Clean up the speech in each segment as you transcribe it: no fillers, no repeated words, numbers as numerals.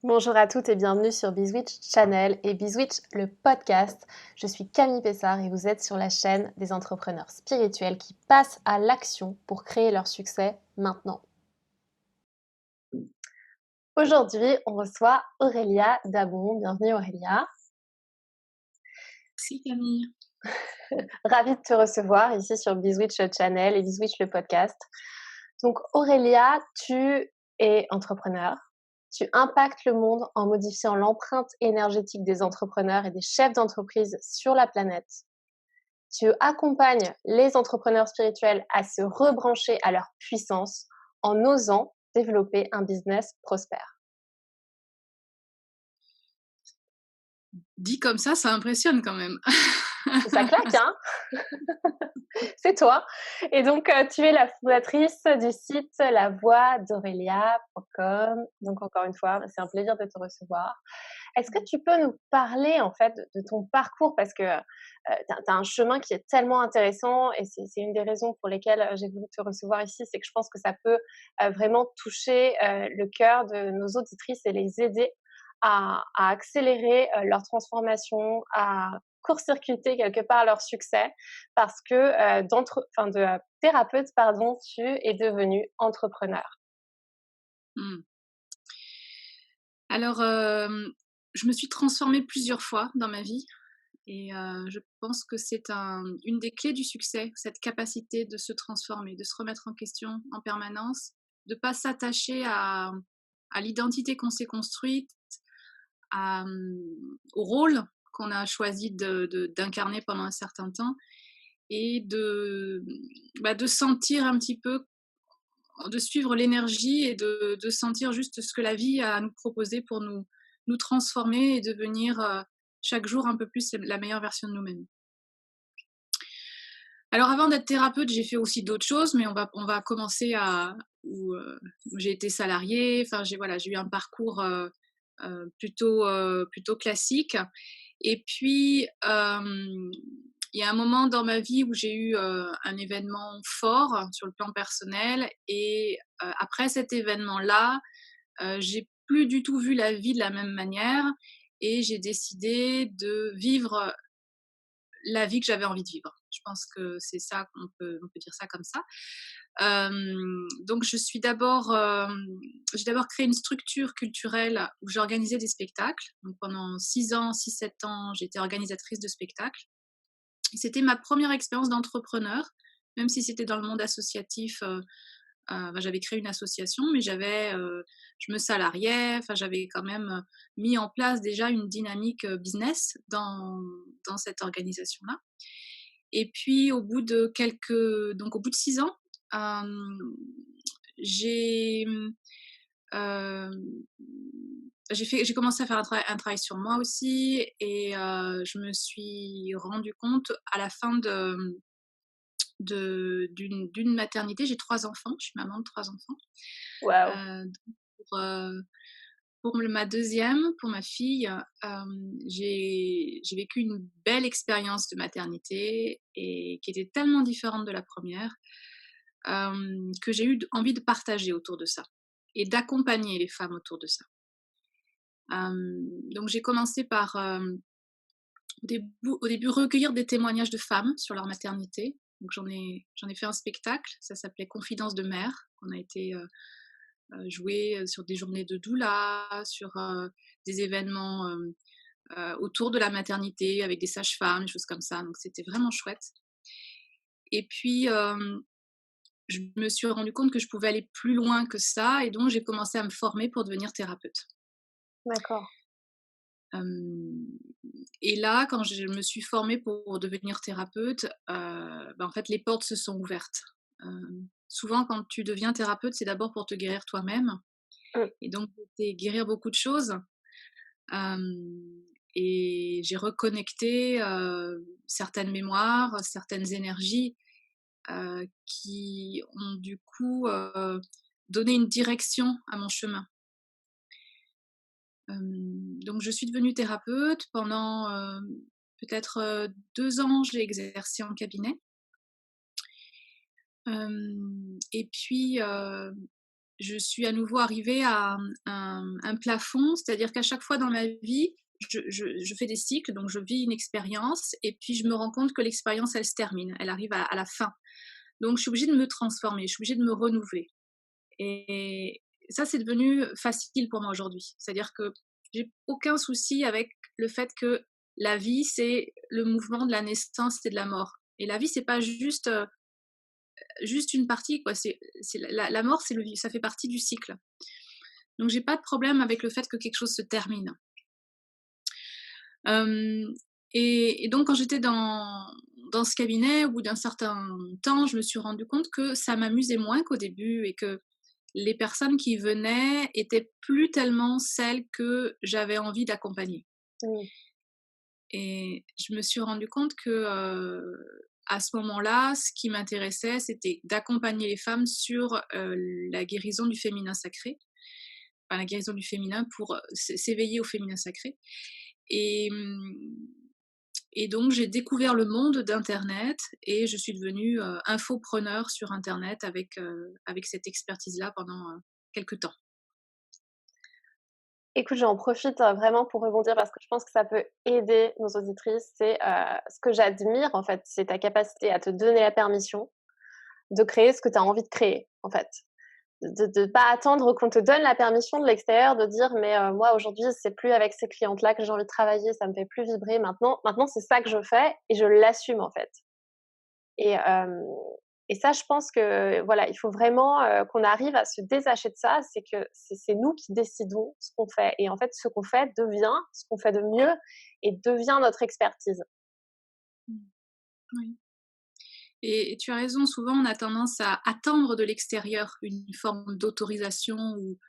Bonjour à toutes et bienvenue sur BizWitch Channel et BizWitch le podcast. Je suis Camille Pessard et vous êtes sur la chaîne des entrepreneurs spirituels qui passent à l'action pour créer leur succès maintenant. Aujourd'hui, on reçoit Aurélia Dabon. Bienvenue Aurélia. Merci Camille. Ravie de te recevoir ici sur BizWitch Channel et BizWitch le podcast. Donc Aurélia, tu es entrepreneur. Tu impactes le monde en modifiant l'empreinte énergétique des entrepreneurs et des chefs d'entreprise sur la planète. Tu accompagnes les entrepreneurs spirituels à se rebrancher à leur puissance en osant développer un business prospère. Dit comme ça impressionne quand même. Ça claque, hein? C'est toi. Et donc, tu es la fondatrice du site lavoixdaurelia.com. Donc, encore une fois, c'est un plaisir de te recevoir. Est-ce que tu peux nous parler, en fait, de ton parcours? Parce que tu as un chemin qui est tellement intéressant et c'est une des raisons pour lesquelles j'ai voulu te recevoir ici, c'est que je pense que ça peut vraiment toucher le cœur de nos auditrices et les aider à accélérer leur transformation, à court-circuiter quelque part leur succès parce que de thérapeute, pardon, tu es devenue entrepreneur. Mmh. Alors, je me suis transformée plusieurs fois dans ma vie et je pense que c'est une des clés du succès, cette capacité de se transformer, de se remettre en question en permanence, de pas s'attacher à l'identité qu'on s'est construite, au rôle qu'on a choisi d'incarner pendant un certain temps et de sentir un petit peu, de suivre l'énergie et de sentir juste ce que la vie a à nous proposer pour nous transformer et devenir chaque jour un peu plus la meilleure version de nous-mêmes. Alors avant d'être thérapeute, j'ai fait aussi d'autres choses, mais on va commencer où j'ai été salariée. Enfin, j'ai eu un parcours plutôt classique. Et puis, il y a un moment dans ma vie où j'ai eu un événement fort sur le plan personnel. Et après cet événement-là, j'ai plus du tout vu la vie de la même manière. Et j'ai décidé de vivre la vie que j'avais envie de vivre. Je pense que c'est ça, on peut dire ça comme ça. Donc j'ai d'abord créé une structure culturelle où j'organisais des spectacles. Donc pendant 6 ans, 6-7 ans, j'étais organisatrice de spectacles. Et c'était ma première expérience d'entrepreneur, même si c'était dans le monde associatif. J'avais créé une association, mais je me salariais. Enfin, j'avais quand même mis en place déjà une dynamique business dans cette organisation-là. Et puis, au bout de 6 ans, euh, j'ai euh, j'ai commencé à faire un travail sur moi aussi, et je me suis rendu compte à la fin d'une maternité. J'ai 3 enfants, je suis maman de 3 enfants. Waouh! Donc pour ma deuxième, pour ma fille, j'ai vécu une belle expérience de maternité et qui était tellement différente de la première, que j'ai eu envie de partager autour de ça et d'accompagner les femmes autour de ça. Donc j'ai commencé par au début recueillir des témoignages de femmes sur leur maternité. Donc j'en ai fait un spectacle, ça s'appelait Confidence de mère, qu'on a été jouer sur des journées de doula, sur des événements autour de la maternité avec des sages-femmes, des choses comme ça. Donc c'était vraiment chouette. Et puis je me suis rendu compte que je pouvais aller plus loin que ça, et donc j'ai commencé à me former pour devenir thérapeute. D'accord. Et là, quand je me suis formée pour devenir thérapeute, en fait, les portes se sont ouvertes. Souvent, quand tu deviens thérapeute, c'est d'abord pour te guérir toi-même. Mmh. Et donc, c'était guérir beaucoup de choses. Et j'ai reconnecté certaines mémoires, certaines énergies qui ont du coup donné une direction à mon chemin. Donc je suis devenue thérapeute pendant peut-être 2 ans, j'ai exercé en cabinet. Et puis je suis à nouveau arrivée à un plafond, c'est-à-dire qu'à chaque fois dans ma vie, je fais des cycles, donc je vis une expérience et puis je me rends compte que l'expérience, elle se termine, elle arrive à la fin. Donc je suis obligée de me transformer, je suis obligée de me renouveler. Et ça, c'est devenu facile pour moi aujourd'hui. C'est-à-dire que j'ai aucun souci avec le fait que la vie, c'est le mouvement de la naissance et de la mort. Et la vie, c'est pas juste une partie, quoi. C'est la mort, ça fait partie du cycle. Donc j'ai pas de problème avec le fait que quelque chose se termine. Et donc quand j'étais dans ce cabinet, au bout d'un certain temps, je me suis rendu compte que ça m'amusait moins qu'au début et que les personnes qui venaient étaient plus tellement celles que j'avais envie d'accompagner. Mmh. Et je me suis rendu compte que, à ce moment-là, ce qui m'intéressait, c'était d'accompagner les femmes sur, la guérison du féminin sacré, enfin la guérison du féminin pour, s'éveiller au féminin sacré. Et et donc j'ai découvert le monde d'internet et je suis devenue, infopreneur sur internet avec cette expertise-là pendant, quelque temps. Écoute, j'en profite, vraiment pour rebondir parce que je pense que ça peut aider nos auditrices. Ce que j'admire, en fait, c'est ta capacité à te donner la permission de créer ce que tu as envie de créer, en fait. De pas attendre qu'on te donne la permission de l'extérieur de dire: «Mais moi aujourd'hui, c'est plus avec ces clientes-là que j'ai envie de travailler, ça me fait plus vibrer. Maintenant c'est ça que je fais et je l'assume, en fait». Et hem et ça, je pense que, voilà, il faut vraiment, qu'on arrive à se détacher de ça. C'est que c'est nous qui décidons ce qu'on fait et en fait, ce qu'on fait devient ce qu'on fait de mieux et devient notre expertise. Mmh. Oui. Et tu as raison, souvent on a tendance à attendre de l'extérieur une forme d'autorisation ou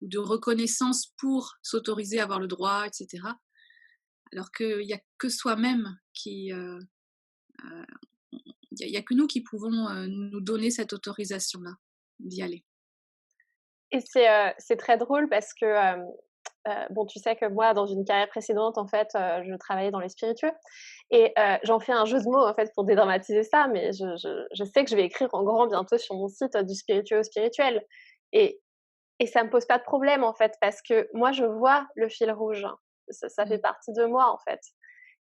de reconnaissance pour s'autoriser à avoir le droit, et cetera. Alors qu'il y a que soi-même qui, heu, il y a que nous qui pouvons, nous donner cette autorisation-là, d'y aller. Et c'est très drôle parce que, bon, tu sais que moi, dans une carrière précédente, en fait, je travaillais dans les spiritueux et j'en fais un jeu de mots, en fait, pour dédramatiser ça, mais je sais que je vais écrire en grand bientôt sur mon site, du spiritueux au spirituel et ça me pose pas de problème, en fait, parce que moi, je vois le fil rouge. Ça fait Mmh. partie de moi, en fait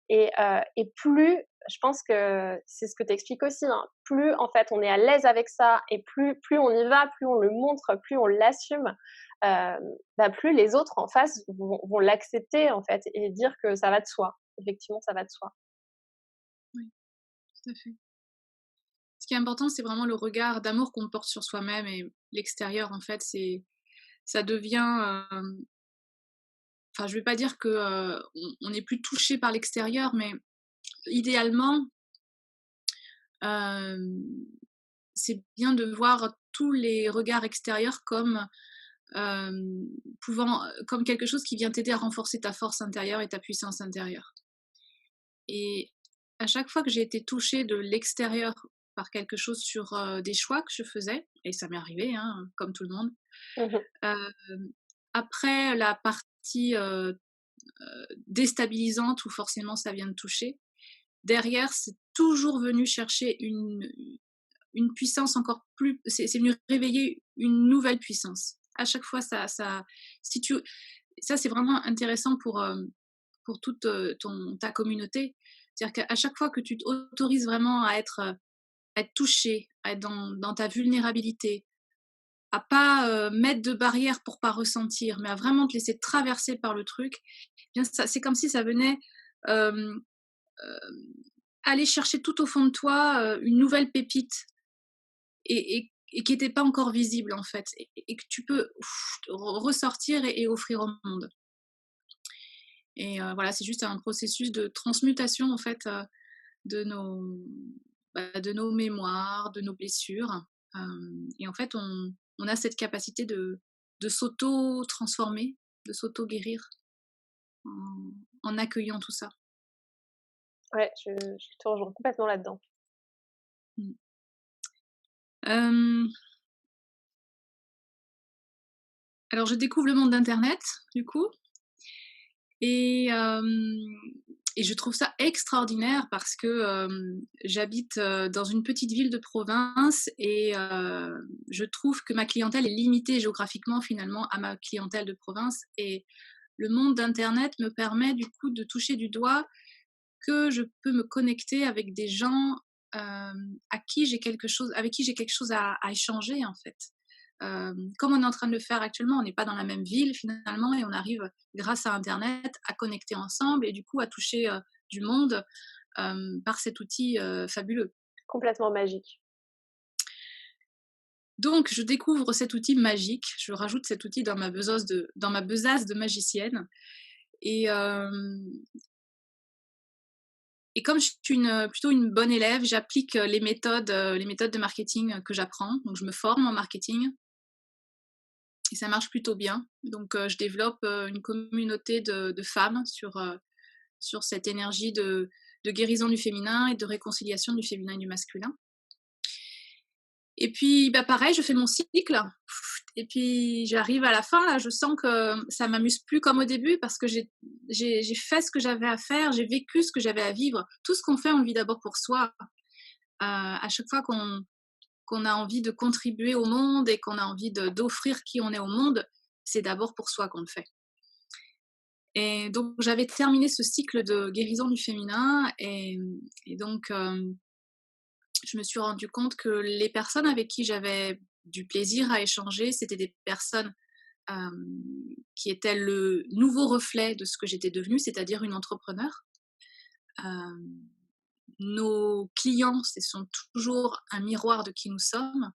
et plus je pense que c'est ce que tu expliques aussi, hein, plus, en fait, on est à l'aise avec ça et plus on y va, plus on le montre, plus on l'assume, plus les autres en face vont l'accepter, en fait et dire que ça va de soi. Effectivement, ça va de soi. Oui, tout à fait. Ce qui est important, c'est vraiment le regard d'amour qu'on porte sur soi-même et l'extérieur, en fait, ça devient, enfin, je vais pas dire que, on n'est plus touché par l'extérieur, mais idéalement, hem, c'est bien de voir tous les regards extérieurs comme, hem, comme quelque chose qui vient t'aider à renforcer ta force intérieure et ta puissance intérieure. Et à chaque fois que j'ai été touchée de l'extérieur par quelque chose sur, des choix que je faisais, et ça m'est arrivé, hein, comme tout le monde, Mmh. hem, après la partie, déstabilisante où forcément ça vient de toucher, derrière, c'est toujours venu chercher une puissance encore plus, c'est venu réveiller une nouvelle puissance. À chaque fois, si tu ça, c'est vraiment intéressant pour toute, ta communauté. C'est-à-dire qu'à chaque fois que tu t'autorises vraiment à être touché, à être dans ta vulnérabilité, à pas, mettre de barrière pour pas ressentir, mais à vraiment te laisser traverser par le truc, eh bien ça c'est comme si ça venait, hem, hem, aller chercher tout au fond de toi, une nouvelle pépite et qui était pas encore visible, en fait et que tu peux ressortir et offrir au monde. Et voilà, c'est juste un processus de transmutation, en fait, de nos, de nos mémoires, de nos blessures. Et en fait, on a cette capacité de s'auto-transformer, de s'auto-guérir en, en accueillant tout ça. Ouais, je te rejoins complètement là-dedans. Mm. Euh, alors, je découvre le monde d'Internet, du coup, et et je trouve ça extraordinaire parce que j'habite dans une petite ville de province et je trouve que ma clientèle est limitée géographiquement finalement à ma clientèle de province. Et le monde d'Internet me permet du coup de toucher du doigt que je peux me connecter avec des gens avec qui j'ai quelque chose à échanger en fait. Comme on est en train de le faire actuellement, on n'est pas dans la même ville finalement et on arrive grâce à Internet à connecter ensemble et du coup à toucher du monde par cet outil fabuleux. Complètement magique. Donc je découvre cet outil magique, je rajoute cet outil dans ma besace de magicienne et, et comme je suis plutôt une bonne élève, j'applique les méthodes de marketing que j'apprends. Donc je me forme en marketing et ça marche plutôt bien. Donc je développe une communauté de femmes sur cette énergie de guérison du féminin et de réconciliation du féminin et du masculin. Et puis bah pareil, je fais mon cycle et puis j'arrive à la fin, là je sens que ça m'amuse plus comme au début parce que j'ai fait ce que j'avais à faire, j'ai vécu ce que j'avais à vivre. Tout ce qu'on fait, on le vit d'abord pour soi. À chaque fois qu'on a envie de contribuer au monde et qu'on a envie d'offrir qui on est au monde, c'est d'abord pour soi qu'on le fait. Et donc j'avais terminé ce cycle de guérison du féminin et donc je me suis rendu compte que les personnes avec qui j'avais du plaisir à échanger, c'était des personnes qui étaient le nouveau reflet de ce que j'étais devenue, c'est-à-dire une entrepreneur. Nos clients, ce sont toujours un miroir de qui nous sommes.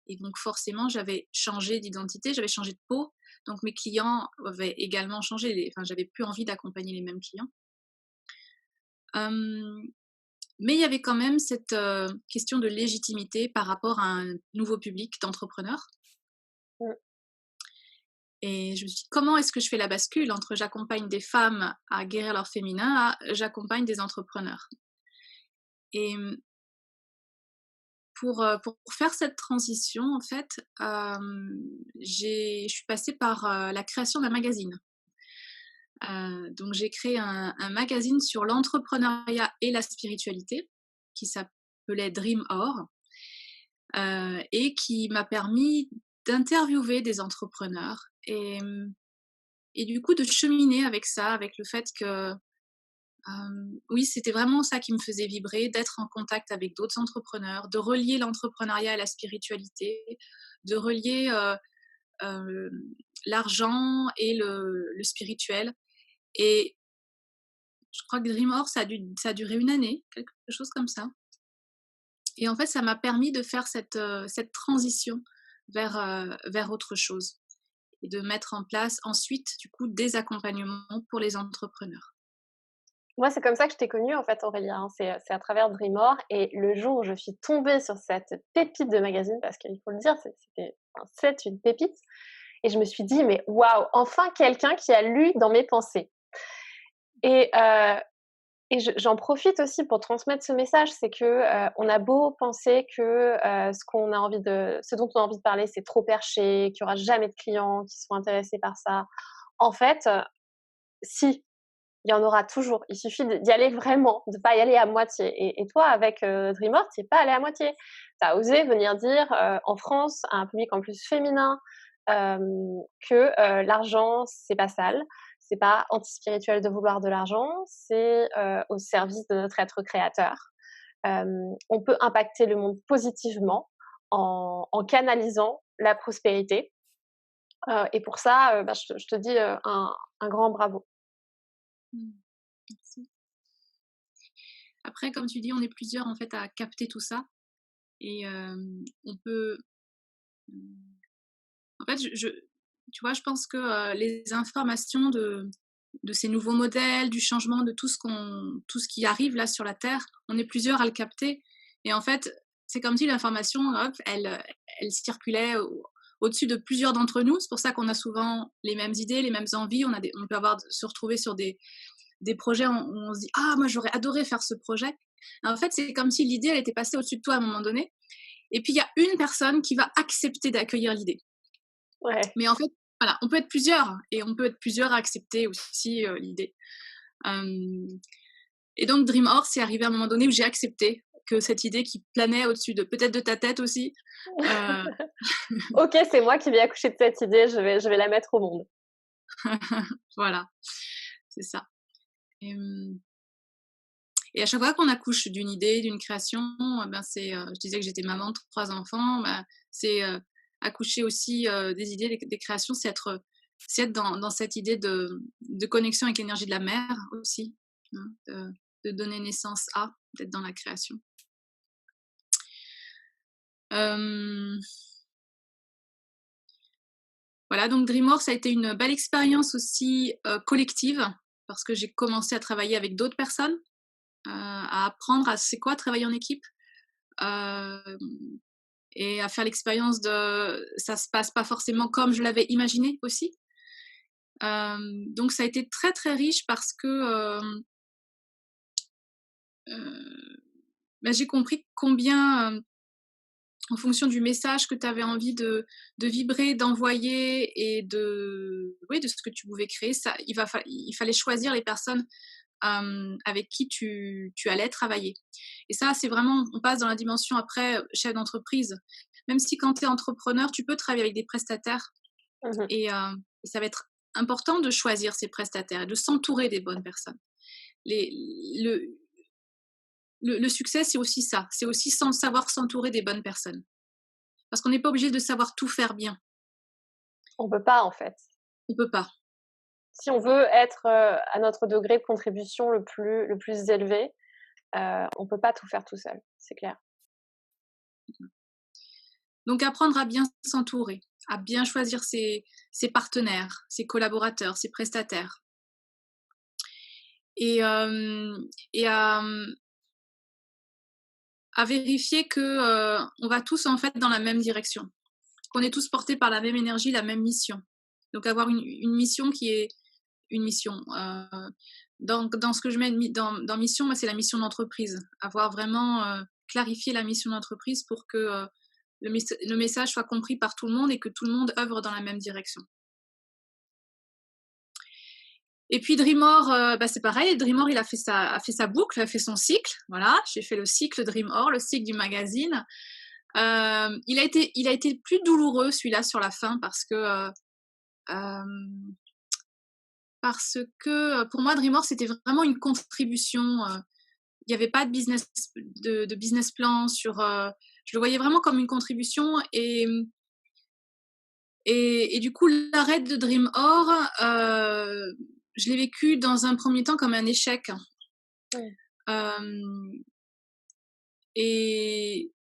Et donc forcément, j'avais changé d'identité, j'avais changé de peau. Donc mes clients avaient également changé. Enfin, j'avais plus envie d'accompagner les mêmes clients. Mais il y avait quand même cette question de légitimité par rapport à un nouveau public d'entrepreneurs. Et je me suis dit, comment est-ce que je fais la bascule entre j'accompagne des femmes à guérir leur féminin à j'accompagne des entrepreneurs. Et pour faire cette transition, en fait, je suis passée par la création d'un magazine. Donc j'ai créé un magazine sur l'entrepreneuriat et la spiritualité qui s'appelait Dream Or et qui m'a permis d'interviewer des entrepreneurs et du coup de cheminer avec ça, avec le fait que oui, c'était vraiment ça qui me faisait vibrer, d'être en contact avec d'autres entrepreneurs, de relier l'entrepreneuriat à la spiritualité, de relier l'argent et le spirituel. Et je crois que Dreamor, ça a duré une année, quelque chose comme ça. Et en fait, ça m'a permis de faire cette transition vers autre chose et de mettre en place ensuite, du coup, des accompagnements pour les entrepreneurs. Moi, c'est comme ça que je t'ai connue, en fait, Aurélia, hein. C'est à travers Dreamor et le jour où je suis tombée sur cette pépite de magazine, parce qu'il faut le dire, c'est une pépite et je me suis dit: «Mais waouh, enfin quelqu'un qui a lu dans mes pensées» et j'en profite aussi pour transmettre ce message, c'est que, on a beau penser que, ce dont on a envie de parler, c'est trop perché, qu'il y aura jamais de clients qui seront intéressés par ça. En fait, si, il y en aura toujours. Il suffit d'y aller vraiment, de pas y aller à moitié. Et toi, avec Dreamort, tu es pas allé à moitié. Tu as osé venir dire en France, à un public en plus féminin, que l'argent, c'est pas sale, c'est pas anti-spirituel de vouloir de l'argent, c'est au service de notre être créateur. On peut impacter le monde positivement en canalisant la prospérité. Et pour ça, je te dis un grand bravo. Merci. Après, comme tu dis, on est plusieurs en fait à capter tout ça et on peut. En fait, tu vois, je pense que les informations de ces nouveaux modèles, du changement de tout ce qui arrive là sur la Terre, on est plusieurs à le capter. Et en fait, c'est comme si l'information, hop, elle circulait au-dessus de plusieurs d'entre nous. C'est pour ça qu'on a souvent les mêmes idées, les mêmes envies. On peut se retrouver sur des projets où on se dit ah moi j'aurais adoré faire ce projet. Et en fait, c'est comme si l'idée elle était passée au-dessus de toi à un moment donné. Et puis il y a une personne qui va accepter d'accueillir l'idée. Ouais. Mais en fait, voilà, on peut être plusieurs et on peut être plusieurs à accepter aussi l'idée. Et donc Dreamor, c'est arrivé à un moment donné où j'ai accepté que cette idée qui planait au-dessus de peut-être de ta tête aussi. Ok, c'est moi qui vais accoucher de cette idée, je vais la mettre au monde. Voilà, c'est ça. Et à chaque fois qu'on accouche d'une idée, d'une création, ben je disais que j'étais maman de 3 enfants, ben c'est accoucher aussi des idées, des créations, c'est être dans cette idée de connexion avec l'énergie de la mère aussi, hein, de donner naissance à, d'être dans la création. Voilà, donc Dreamworks, ça a été une belle expérience aussi collective, parce que j'ai commencé à travailler avec d'autres personnes, à apprendre à c'est quoi travailler en équipe, et à faire l'expérience de ça se passe pas forcément comme je l'avais imaginé aussi. Donc ça a été très très riche parce que bah, j'ai compris combien, en fonction du message que tu avais envie de vibrer, d'envoyer et oui, de ce que tu pouvais créer, ça, il fallait choisir les personnes avec qui tu allais travailler. Et ça, c'est vraiment, on passe dans la dimension après chef d'entreprise. Même si quand tu es entrepreneur, tu peux travailler avec des prestataires. Mmh. Et ça va être important de choisir ces prestataires et de s'entourer des bonnes personnes. Les, le succès, c'est aussi ça. C'est aussi savoir s'entourer des bonnes personnes. Parce qu'on n'est pas obligé de savoir tout faire bien. On peut pas, en fait. On peut pas. Si on veut être, à notre degré de contribution le plus élevé, on peut pas tout faire tout seul, c'est clair. Donc apprendre à bien s'entourer, à bien choisir ses partenaires, ses collaborateurs, ses prestataires. Et à vérifier que on va tous en fait dans la même direction, qu'on est tous portés par la même énergie, la même mission. Donc avoir une mission qui est une mission. Dans ce que je mets dans mission, moi c'est la mission d'entreprise. Avoir vraiment clarifié la mission d'entreprise pour que le message soit compris par tout le monde et que tout le monde œuvre dans la même direction. Et puis Dreamor, bah c'est pareil. Dreamor, il a fait sa boucle, il a fait son cycle. Voilà, j'ai fait le cycle Dreamor, le cycle du magazine. Il a été plus douloureux celui-là sur la fin parce que pour moi Dreamor c'était vraiment une contribution. Il n'y avait pas de business plan sur. Je le voyais vraiment comme une contribution et du coup l'arrêt de Dreamor, je l'ai vécu dans un premier temps comme un échec. Ouais. Et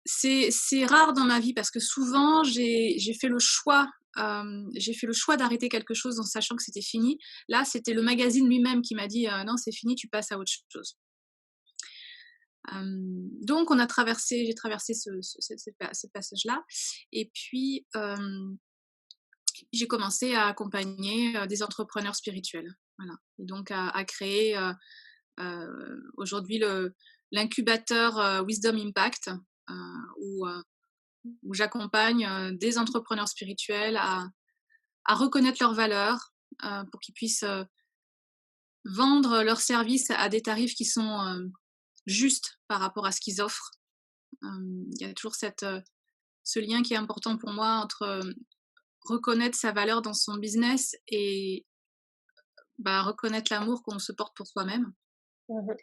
c'est rare dans ma vie parce que souvent j'ai fait le choix. J'ai fait le choix d'arrêter quelque chose en sachant que c'était fini. Là, c'était le magazine lui-même qui m'a dit non, c'est fini, tu passes à autre chose. Donc, j'ai traversé ce passage-là. Et puis, j'ai commencé à accompagner des entrepreneurs spirituels. Voilà. Et donc, à créer aujourd'hui l'incubateur Wisdom Impact, où j'accompagne des entrepreneurs spirituels à reconnaître leurs valeurs pour qu'ils puissent vendre leurs services à des tarifs qui sont justes par rapport à ce qu'ils offrent. Il y a toujours ce lien qui est important pour moi entre reconnaître sa valeur dans son business et reconnaître l'amour qu'on se porte pour soi-même. Mmh.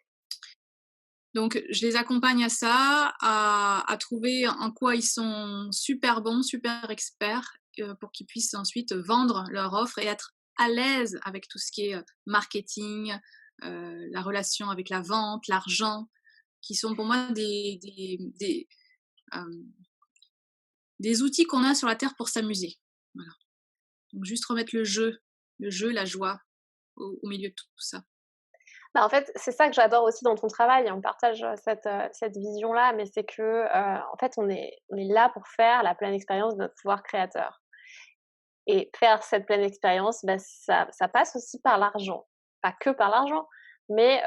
Donc, je les accompagne à ça, à trouver en quoi ils sont super bons, super experts, pour qu'ils puissent ensuite vendre leur offre et être à l'aise avec tout ce qui est marketing, la relation avec la vente, l'argent, qui sont pour moi des outils qu'on a sur la Terre pour s'amuser. Voilà. Donc, juste remettre le jeu, la joie au milieu de tout ça. Bah, en fait, c'est ça que j'adore aussi dans ton travail, on partage, cette vision-là, mais c'est que, en fait, on est là pour faire la pleine expérience de notre pouvoir créateur et faire cette pleine expérience, bah, ça passe aussi par l'argent. Pas que par l'argent, mais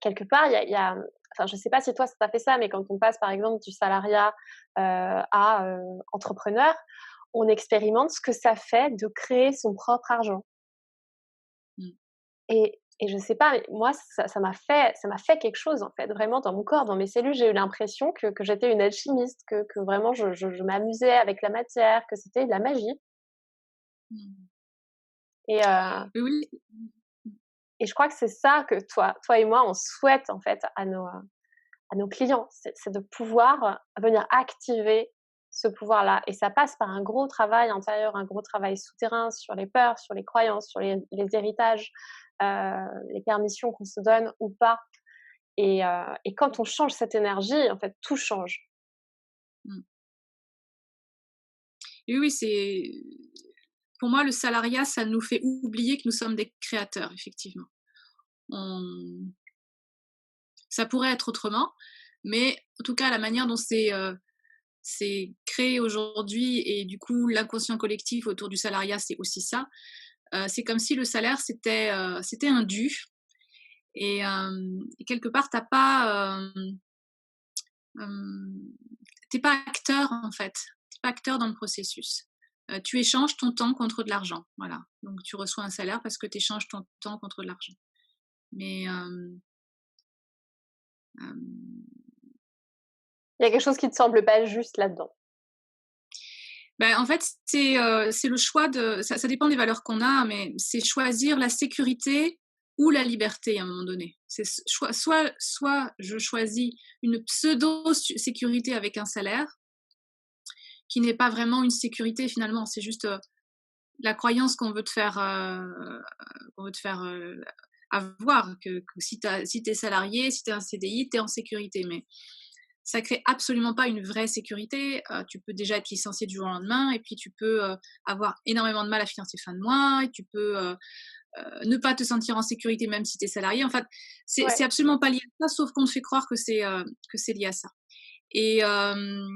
quelque part, il y a enfin, je sais pas si toi ça t'a fait ça, mais quand on passe, par exemple, du salariat, à, entrepreneur, on expérimente ce que ça fait de créer son propre argent Mmh. et Et je sais pas, mais moi, ça m'a fait quelque chose, en fait, vraiment dans mon corps, dans mes cellules. J'ai eu l'impression que j'étais une alchimiste, que vraiment je m'amusais avec la matière, que c'était de la magie. Mmh. Et Oui, oui. et je crois que c'est ça que toi et moi, on souhaite, en fait, à nos clients. C'est de pouvoir venir activer ce pouvoir-là. Et ça passe par un gros travail intérieur, un gros travail souterrain sur les peurs, sur les croyances, sur les héritages, les permissions qu'on se donne ou pas. Et quand on change cette énergie, en fait, tout change. Mmh. Oui, oui, c'est pour moi, le salariat, ça nous fait oublier que nous sommes des créateurs, effectivement. On Ça pourrait être autrement, mais en tout cas, la manière dont c'est créé aujourd'hui et du coup, l'inconscient collectif autour du salariat, c'est aussi ça. C'est comme si le salaire, c'était un dû et quelque part, hem, tu pas acteur, en fait. Tu pas acteur dans le processus. Tu échanges ton temps contre de l'argent, voilà. Donc tu reçois un salaire parce que tu échanges ton temps contre de l'argent. Mais hem, Il y a quelque chose qui te semble pas juste là-dedans. en fait, c'est le choix de ça dépend des valeurs qu'on a, mais c'est choisir la sécurité ou la liberté à un moment donné. C'est soit je choisis une pseudo sécurité avec un salaire qui n'est pas vraiment une sécurité finalement, c'est juste, la croyance qu'on veut te faire, avoir que si tu es salarié, si tu es un CDI, tu es en sécurité, mais ça crée absolument pas une vraie sécurité. Tu peux déjà être licencié du jour au lendemain et puis tu peux, avoir énormément de mal à financer tes fins de mois et tu peux, ne pas te sentir en sécurité même si tu es salarié. En fait, c'est Ouais. absolument pas lié à ça, sauf qu'on te fait croire que c'est lié à ça. Et hem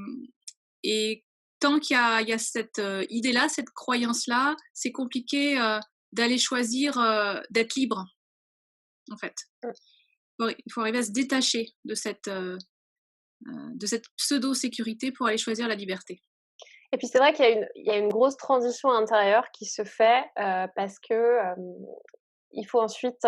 et tant qu'il y a cette, idée-là, cette croyance-là, c'est compliqué, d'aller choisir, d'être libre, en fait. Mmh. Il faut arriver à se détacher de cette pseudo-sécurité pour aller choisir la liberté. Et puis c'est vrai qu'il y a une grosse transition intérieure qui se fait, parce que, il faut ensuite,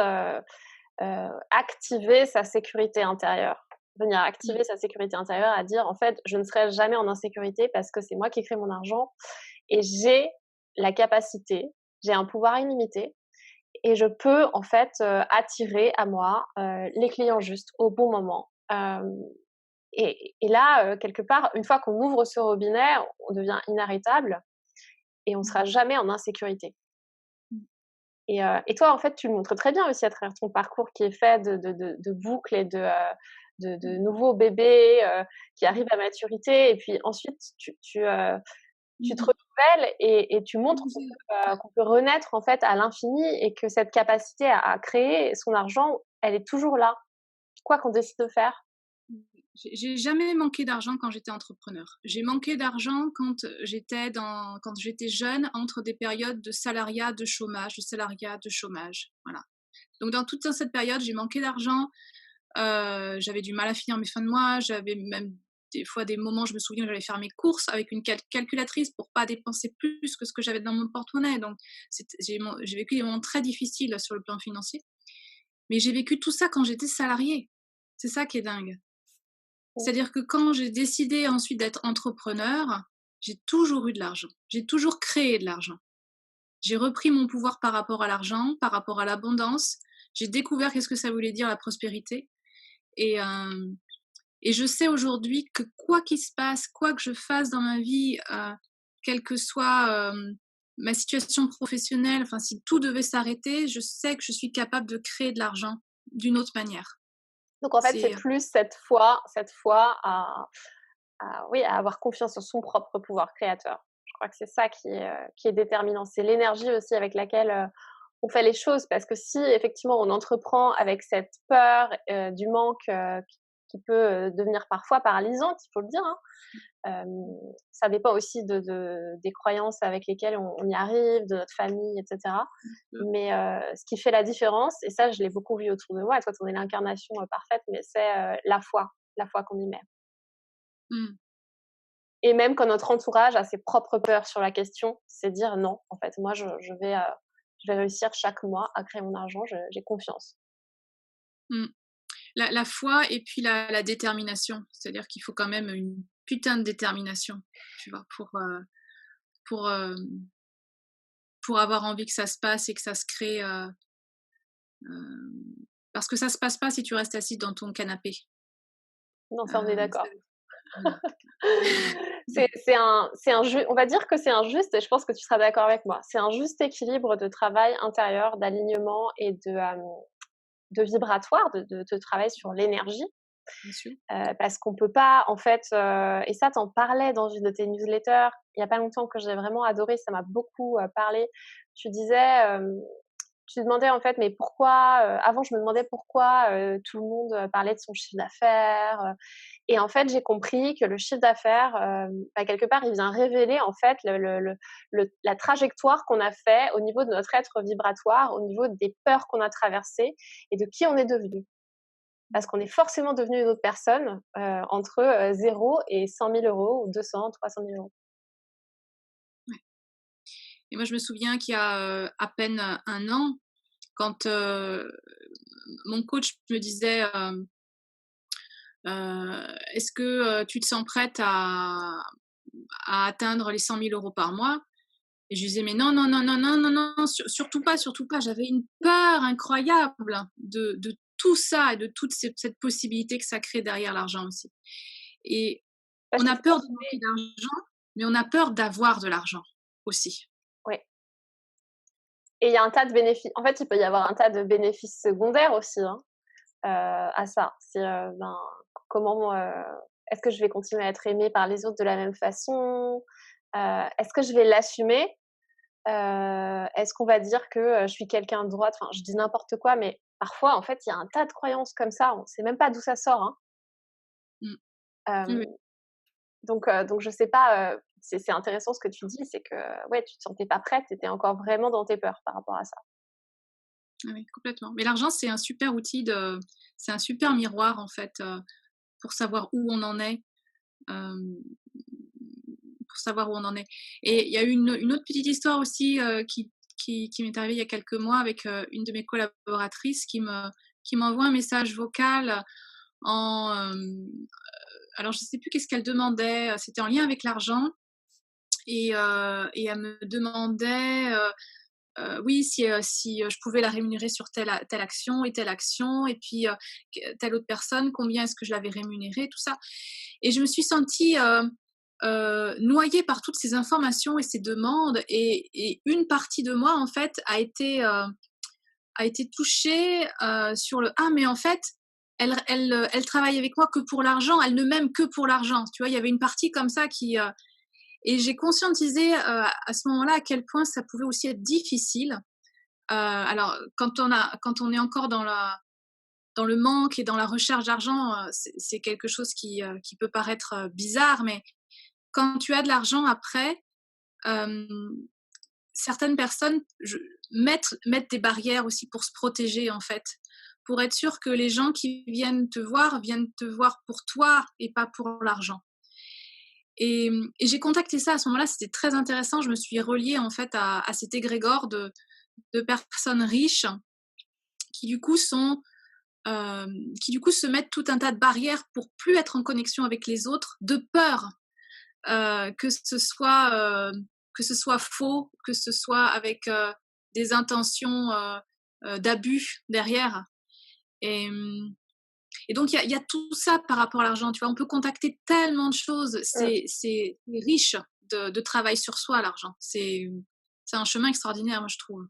activer sa sécurité intérieure. Venir Mmh. activer sa sécurité intérieure à dire: «En fait, je ne serai jamais en insécurité parce que c'est moi qui crée mon argent et j'ai la capacité, j'ai un pouvoir illimité et je peux en fait, attirer à moi, les clients justes au bon moment». Et là, quelque part, une fois qu'on ouvre ce robinet, on devient inarrêtable et on Mmh. sera jamais en insécurité. Mmh. Et toi, en fait, tu le montres très bien aussi à travers ton parcours qui est fait de boucles et de nouveaux bébés, qui arrivent à maturité et puis ensuite tu te Mmh. renouvelles et tu montres Mmh. qu'on peut renaître, en fait, à l'infini et que cette capacité à créer son argent, elle est toujours là, quoi qu'on décide de faire. J'ai jamais manqué d'argent quand j'étais entrepreneur. J'ai manqué d'argent quand j'étais jeune, entre des périodes de salariat, de chômage, de salariat, de chômage, voilà. Donc dans toute cette période, j'ai manqué d'argent, j'avais du mal à finir mes fins de mois, j'avais même des fois des moments, je me souviens, où j'allais faire mes courses avec une calculatrice pour pas dépenser plus que ce que j'avais dans mon porte-monnaie. Donc j'ai vécu des moments très difficiles sur le plan financier, mais j'ai vécu tout ça quand j'étais salariée. C'est ça qui est dingue. Mmh. C'est-à-dire que quand j'ai décidé ensuite d'être entrepreneur, j'ai toujours eu de l'argent. J'ai toujours créé de l'argent. J'ai repris mon pouvoir par rapport à l'argent, par rapport à l'abondance. J'ai découvert qu'est-ce que ça voulait dire la prospérité. Et, euh, et je sais aujourd'hui que quoi qu'il se passe, quoi que je fasse dans ma vie, quelle que soit ma situation professionnelle, enfin si tout devait s'arrêter, je sais que je suis capable de créer de l'argent d'une autre manière. Donc en fait, c'est C'est plus cette foi oui, à avoir confiance en son propre pouvoir créateur. Je crois que c'est ça qui est déterminant. C'est l'énergie aussi avec laquelle, on fait les choses parce que si effectivement on entreprend avec cette peur, du manque, qui peut, devenir parfois paralysante, il faut le dire, hein. Ça dépend aussi des croyances avec lesquelles on y arrive, de notre famille et cetera. Mais ce qui fait la différence et ça je l'ai beaucoup vu autour de moi et toi tu en es l'incarnation, parfaite, mais c'est, la foi qu'on y met. mmh, Et même quand notre entourage a ses propres peurs sur la question, c'est dire: «Non, en fait, moi je vais réussir chaque mois à créer mon argent, j'ai confiance. Mmh. La foi et puis la détermination. C'est-à-dire qu'il faut quand même une putain de détermination, tu vois? Pour, pour avoir envie que ça se passe et que ça se crée, parce que ça se passe pas si tu restes assise dans ton canapé. Non, ça, on est Ça d'accord. voilà. C'est un on va dire que c'est un juste, et je pense que tu seras d'accord avec moi, c'est un juste équilibre de travail intérieur, d'alignement et de vibratoire, de travail sur l'énergie. Bien sûr. Parce qu'on peut pas en fait, et ça tu en parlais dans une de tes newsletters il y a pas longtemps, que j'ai vraiment adoré, ça m'a beaucoup, parlé. Tu disais, tu demandais en fait: «Mais pourquoi?» Avant je me demandais pourquoi, tout le monde, parlait de son chiffre d'affaires, et en fait j'ai compris que le chiffre d'affaires, bah, quelque part il vient révéler en fait la trajectoire qu'on a fait au niveau de notre être vibratoire, au niveau des peurs qu'on a traversées et de qui on est devenu. Parce qu'on est forcément devenu une autre personne, entre, 0 et 100 000 € ou 200 000-300 000 €. Ouais. Et moi, je me souviens qu'il y a, à peine, 1 an, quand, mon coach me disait, «Est-ce que, tu te sens prête à atteindre les 100 000 € par mois?» Et je lui disais: «Mais non, non, non, non, non, non, non, surtout pas, surtout pas». J'avais une peur incroyable de tout ça et de toute cette possibilité que ça crée derrière l'argent aussi. Et Parce on qu'il a faut peur de manquer d'argent, mais on a peur d'avoir de l'argent aussi. ouais, et il y a un tas de bénéfices. En fait, il peut y avoir un tas de bénéfices secondaires aussi, hein, à ça. C'est, ben, comment, est-ce que je vais continuer à être aimée par les autres de la même façon? Est-ce que je vais l'assumer? Est-ce qu'on va dire que, je suis quelqu'un de droite? Enfin, je dis n'importe quoi, mais parfois, en fait, il y a un tas de croyances comme ça, on sait même pas d'où ça sort, hein. Mmh. Oui, oui. Hem donc je sais pas, c'est intéressant ce que tu dis, c'est que, ouais, tu te sentais pas prête, tu étais encore vraiment dans tes peurs par rapport à ça. Oui, oui, complètement. Mais l'argent, c'est un super miroir en fait, pour savoir où on en est, hem, pour savoir où on en est. Et il y a eu une autre petite histoire aussi, qui m'est arrivée il y a quelques mois avec, une de mes collaboratrices qui m'envoie un message vocal en, alors je sais plus qu'est-ce qu'elle demandait, c'était en lien avec l'argent. Et elle me demandait, oui, si je pouvais la rémunérer sur telle action et telle action, et puis, telle autre personne, combien est-ce que je l'avais rémunérée, tout ça. Et je me suis sentie, noyée par toutes ces informations et ces demandes, et une partie de moi, en fait, a été touchée, sur le: «Ah mais en fait, elle travaille avec moi que pour l'argent, elle ne m'aime que pour l'argent». Tu vois? Il y avait une partie comme ça et j'ai conscientisé, à ce moment-là, à quel point ça pouvait aussi être difficile. Alors quand on est encore dans le manque et dans la recherche d'argent, c'est quelque chose qui peut paraître, bizarre, mais quand tu as de l'argent après, hem, certaines personnes mettent des barrières aussi pour se protéger, en fait, pour être sûr que les gens qui viennent te voir pour toi et pas pour l'argent. Et j'ai contacté ça à ce moment-là, c'était très intéressant. Je me suis reliée en fait à cet égrégore de personnes riches qui du coup sont, qui du coup se mettent tout un tas de barrières pour plus être en connexion avec les autres, de peur, que que ce soit faux, que ce soit avec, des intentions, d'abus derrière. Et et donc il y a tout ça par rapport à l'argent, tu vois? On peut contacter tellement de choses, Mmh, c'est riche de travail sur soi, l'argent. C'est un chemin extraordinaire, moi, je trouve.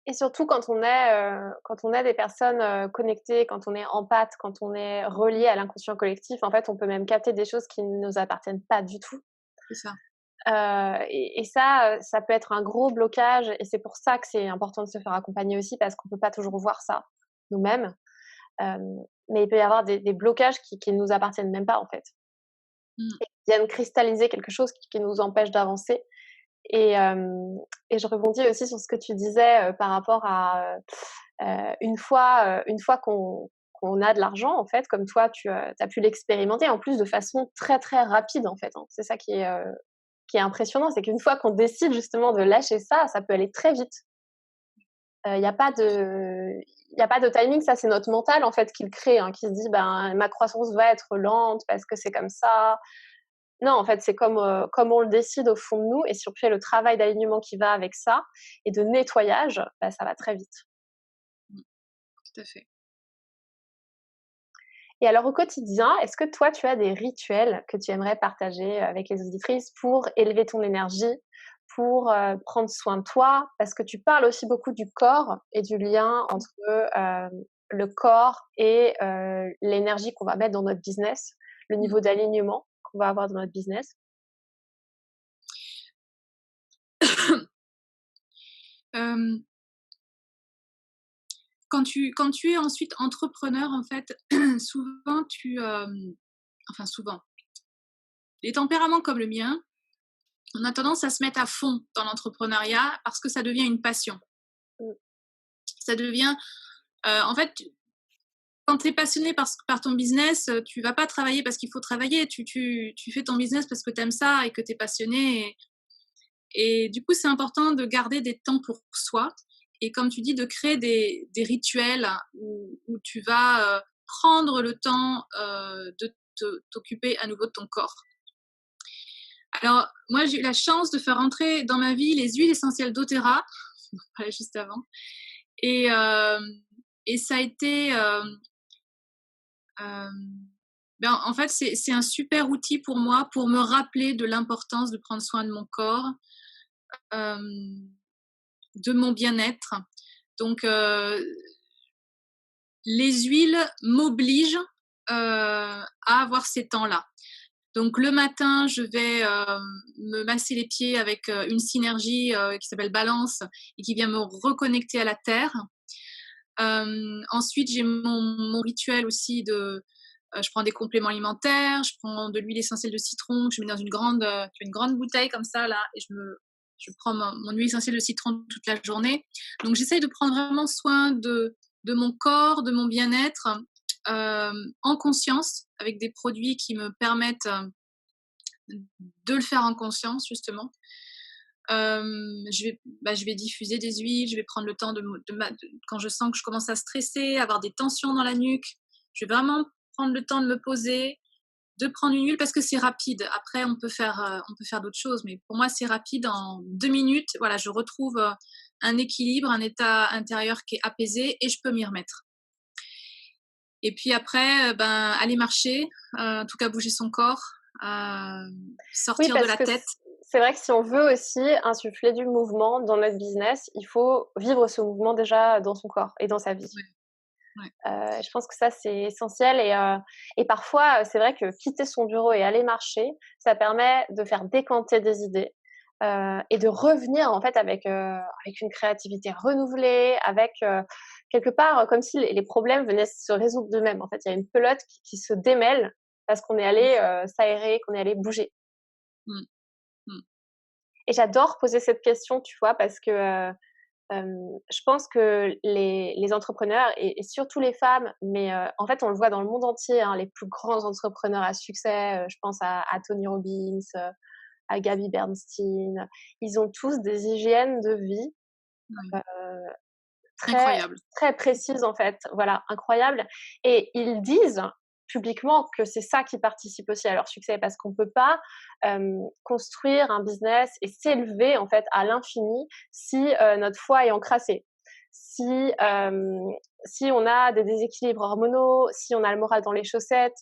et surtout quand on est des personnes, connectées, quand on est empathe, quand on est relié à l'inconscient collectif, en fait, on peut même capter des choses qui ne nous appartiennent pas du tout. C'est ça. Et ça, ça peut être un gros blocage, et c'est pour ça que c'est important de se faire accompagner aussi, parce qu'on peut pas toujours voir ça nous-mêmes. Hem, mais il peut y avoir des blocages qui ne nous appartiennent même pas, en fait, Mmh. et qui viennent cristalliser quelque chose qui nous empêche d'avancer. Et je rebondis aussi sur ce que tu disais, par rapport à, une fois qu'on a de l'argent, en fait, comme toi tu as pu l'expérimenter, en plus de façon très, très rapide, en fait, hein. C'est ça qui est impressionnant, c'est qu'une fois qu'on décide justement de lâcher ça, ça peut aller très vite. Il n'y a pas de, il y a pas de timing. Ça, c'est notre mental en fait qui le crée, hein, qui se dit, ben, ma croissance va être lente parce que c'est comme ça. Non, en fait, c'est comme on le décide au fond de nous, et si on fait le travail d'alignement qui va avec ça et de nettoyage, bah, ça va très vite. Mmh, tout à fait. Et alors au quotidien, est-ce que toi, tu as des rituels que tu aimerais partager avec les auditrices pour élever ton énergie, pour prendre soin de toi? Parce que tu parles aussi beaucoup du corps et du lien entre le corps et l'énergie qu'on va mettre dans notre business, le Mmh. niveau d'alignement qu'on va avoir dans notre business. Hem, quand tu es ensuite entrepreneur, en fait, souvent enfin souvent, les tempéraments comme le mien, on a tendance à se mettre à fond dans l'entrepreneuriat parce que ça devient une passion. Mmh, Ça devient, en fait, quand tu es passionné par ton business, tu vas pas travailler parce qu'il faut travailler. Tu fais ton business parce que tu aimes ça et que tu es passionné et du coup, c'est important de garder des temps pour soi et comme tu dis, de créer des rituels où tu vas, prendre le temps, de t'occuper à nouveau de ton corps. Alors moi, j'ai eu la chance de faire entrer dans ma vie les huiles essentielles doTERRA, on en parlait juste avant et hem et ça a été, ben, en fait, c'est un super outil pour moi pour me rappeler de l'importance de prendre soin de mon corps, hem, de mon bien-être. Donc, les huiles m'obligent à avoir ces temps-là. Donc, le matin, je vais me masser les pieds avec une synergie qui s'appelle Balance et qui vient me reconnecter à la terre. Ensuite, j'ai mon rituel aussi de je prends des compléments alimentaires, je prends de l'huile essentielle de citron que je mets dans une grande bouteille comme ça là et je prends mon huile essentielle de citron toute la journée. Donc j'essaye de prendre vraiment soin de mon corps, de mon bien-être, en conscience avec des produits qui me permettent, de le faire en conscience justement. Je vais diffuser des huiles, je vais prendre le temps quand je sens que je commence à stresser, avoir des tensions dans la nuque, je vais vraiment prendre le temps de me poser, de prendre une huile parce que c'est rapide. Après, on peut faire d'autres choses, mais pour moi, c'est rapide. En 2 minutes, voilà, je retrouve un équilibre, un état intérieur qui est apaisé et je peux m'y remettre. Et puis après, ben, aller marcher, en tout cas bouger son corps, euh, Oui, sortir de parce la que tête. c'est vrai que si on veut aussi insuffler du mouvement dans notre business, il faut vivre ce mouvement déjà dans son corps et dans sa vie. Ouais, ouais. Je pense que ça, c'est essentiel, et parfois, c'est vrai que quitter son bureau et aller marcher, ça permet de faire décanter des idées, et de revenir en fait avec une créativité renouvelée, avec, quelque part, comme si les problèmes venaient se résoudre d'eux-mêmes. En fait, il y a une pelote qui se démêle parce qu'on est allé, s'aérer, qu'on est allé bouger. Mm, mm, Et j'adore poser cette question, tu vois? Parce que, je pense que les entrepreneurs et surtout les femmes, mais en fait, on le voit dans le monde entier, hein, les plus grands entrepreneurs à succès, je pense à Tony Robbins, à Gabby Bernstein, ils ont tous des hygiènes de vie ouais. très, Incroyable. très précises, en fait, voilà, incroyables, et ils disent publiquement que c'est ça qui participe aussi à leur succès parce qu'on peut pas, construire un business et s'élever, en fait, à l'infini si, notre foi est encrassée. Si, si on a des déséquilibres hormonaux, si on a le moral dans les chaussettes,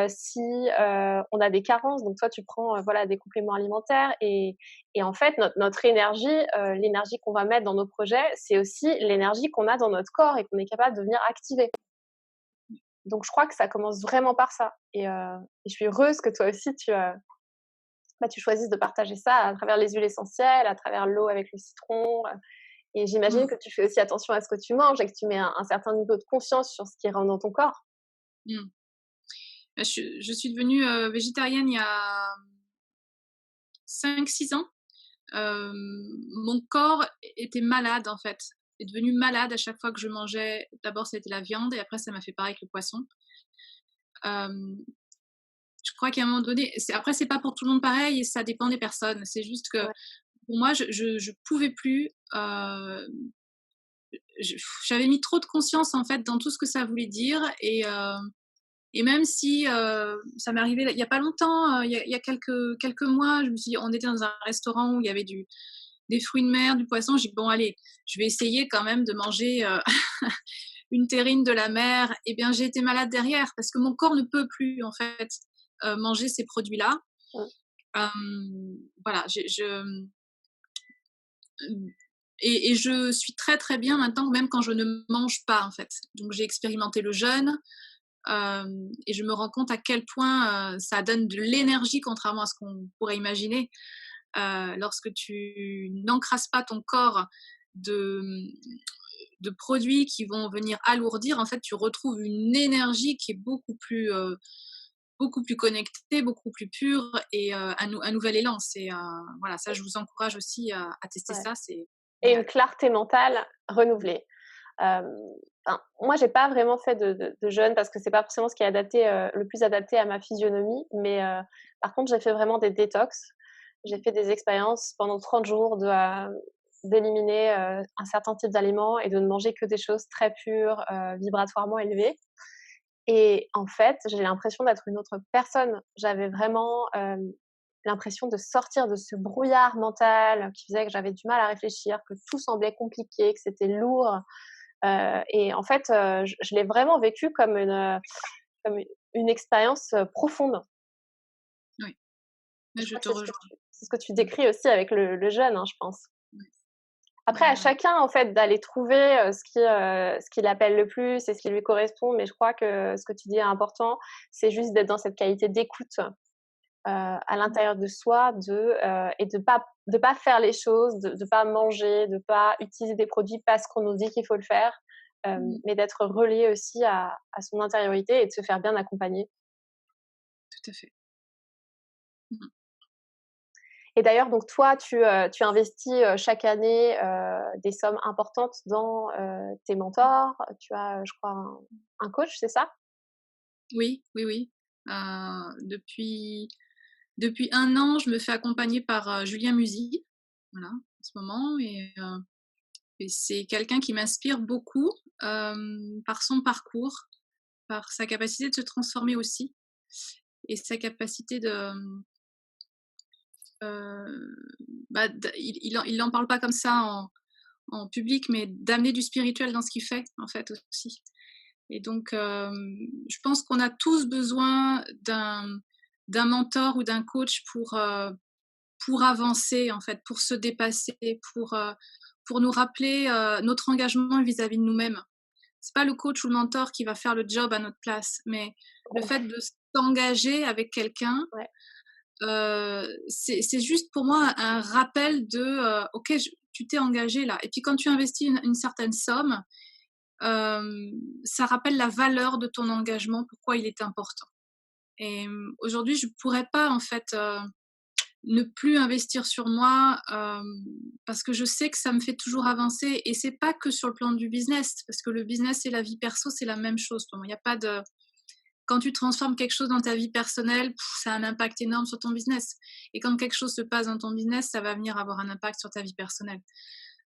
si, on a des carences. Donc toi, tu prends, voilà, des compléments alimentaires, et en fait, notre énergie, l'énergie qu'on va mettre dans nos projets, c'est aussi l'énergie qu'on a dans notre corps et qu'on est capable de venir activer. Donc je crois que ça commence vraiment par ça, et je suis heureuse que toi aussi tu choisisses de partager ça à travers les huiles essentielles, à travers l'eau avec le citron, et j'imagine Mm, que tu fais aussi attention à ce que tu manges et que tu mets un certain niveau de conscience sur ce qui rentre dans ton corps. mm. Je suis devenue végétarienne il y a 5 6 ans. Mon corps était malade en fait, est devenu malade à chaque fois que je mangeais. D'abord, c'était la viande et après, ça m'a fait pareil avec le poisson. Euh, je crois qu'à un moment donné, après, c'est pas pour tout le monde pareil et ça dépend des personnes. C'est juste que Ouais. pour moi, je pouvais plus. j'avais mis trop de conscience en fait dans tout ce que ça voulait dire et même si ça m'est arrivé il y a pas longtemps, il y a quelques mois, on était dans un restaurant où il y avait des fruits de mer, du poisson. J'ai dit bon allez, je vais essayer quand même de manger une terrine de la mer. Et bien j'ai été malade derrière parce que mon corps ne peut plus en fait manger ces produits-là. Mmh. Voilà, et je suis très très bien maintenant, même quand je ne mange pas en fait. Donc j'ai expérimenté le jeûne et je me rends compte à quel point ça donne de l'énergie, contrairement à ce qu'on pourrait imaginer. Lorsque tu n'encrasses pas ton corps de, de produits qui vont venir alourdir, en fait, tu retrouves une énergie qui est beaucoup plus connectée, beaucoup plus pure et un nouvel élan. Voilà, ça, je vous encourage aussi à tester Ouais. ça. C'est Et génial. une clarté mentale renouvelée. Moi, j'ai pas vraiment fait de jeûne parce que c'est pas forcément ce qui est adapté, le plus adapté à ma physionomie, mais par contre, j'ai fait vraiment des détox. J'ai fait des expériences pendant 30 jours d'éliminer, un certain type d'aliments et de ne manger que des choses très pures, vibratoirement élevées. Et en fait, j'ai l'impression d'être une autre personne. J'avais vraiment, l'impression de sortir de ce brouillard mental qui faisait que j'avais du mal à réfléchir, que tout semblait compliqué, que c'était lourd. Et en fait, je l'ai vraiment vécu comme une expérience, profonde. Oui, mais Je je crois que te rejoins. c'est ce que tu décris aussi avec le jeûne, hein, je pense. Ouais, Après ouais, à ouais. chacun en fait d'aller trouver, ce qui l'appelle le plus et ce qui lui correspond, mais je crois que ce que tu dis est important, c'est juste d'être dans cette qualité d'écoute, à l'intérieur de soi et de pas faire les choses, de pas manger, de pas utiliser des produits parce qu'on nous dit qu'il faut le faire, Mhm. mais d'être relié aussi à son intériorité et de se faire bien accompagner. Tout à fait. Mhm. Et d'ailleurs, donc toi, tu investis, chaque année, des sommes importantes dans, tes mentors. Tu as, je crois un coach, c'est ça? Oui, oui, oui. Depuis un an, je me fais accompagner par Julien Musi, voilà, en ce moment. Et c'est quelqu'un qui m'inspire beaucoup par son parcours, par sa capacité de se transformer aussi, et sa capacité euh, il n'en parle pas comme ça en public, mais d'amener du spirituel dans ce qu'il fait, en fait, aussi. Et donc, je pense qu'on a tous besoin d'un mentor ou d'un coach pour avancer, en fait, pour se dépasser, pour nous rappeler notre engagement vis-à-vis de nous-mêmes. C'est pas le coach ou le mentor qui va faire le job à notre place, mais le fait de s'engager avec quelqu'un, Ouais. c'est juste pour moi un rappel de ok, tu t'es engagé là. Et puis quand tu investis une certaine somme, ça rappelle la valeur de ton engagement, pourquoi il est important. Et aujourd'hui, je pourrais pas en fait ne plus investir sur moi parce que je sais que ça me fait toujours avancer, et c'est pas que sur le plan du business, parce que le business et la vie perso c'est la même chose pour moi. Il y a pas de Quand tu transformes quelque chose dans ta vie personnelle, ça a un impact énorme sur ton business, et quand quelque chose se passe dans ton business, ça va venir avoir un impact sur ta vie personnelle.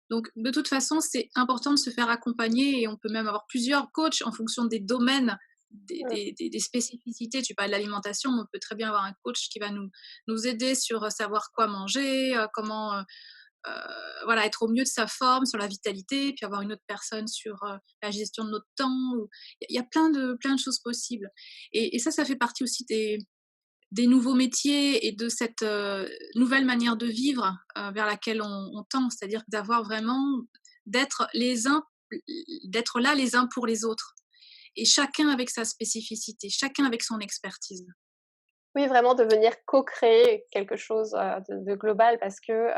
Donc de toute façon, c'est important de se faire accompagner, et on peut même avoir plusieurs coachs en fonction des domaines, Mmh. des spécificités. Tu parles de l'alimentation, mais on peut très bien avoir un coach qui va nous aider sur savoir quoi manger, comment voilà, être au mieux de sa forme, sur la vitalité, puis avoir une autre personne sur la gestion de notre temps. Il y a plein de choses possibles. Et ça fait partie aussi des nouveaux métiers et de cette nouvelle manière de vivre vers laquelle on tend, c'est-à-dire d'avoir vraiment, d'être les uns, d'être là les uns pour les autres, et chacun avec sa spécificité, chacun avec son expertise. Oui, vraiment de venir co-créer quelque chose, de global parce que,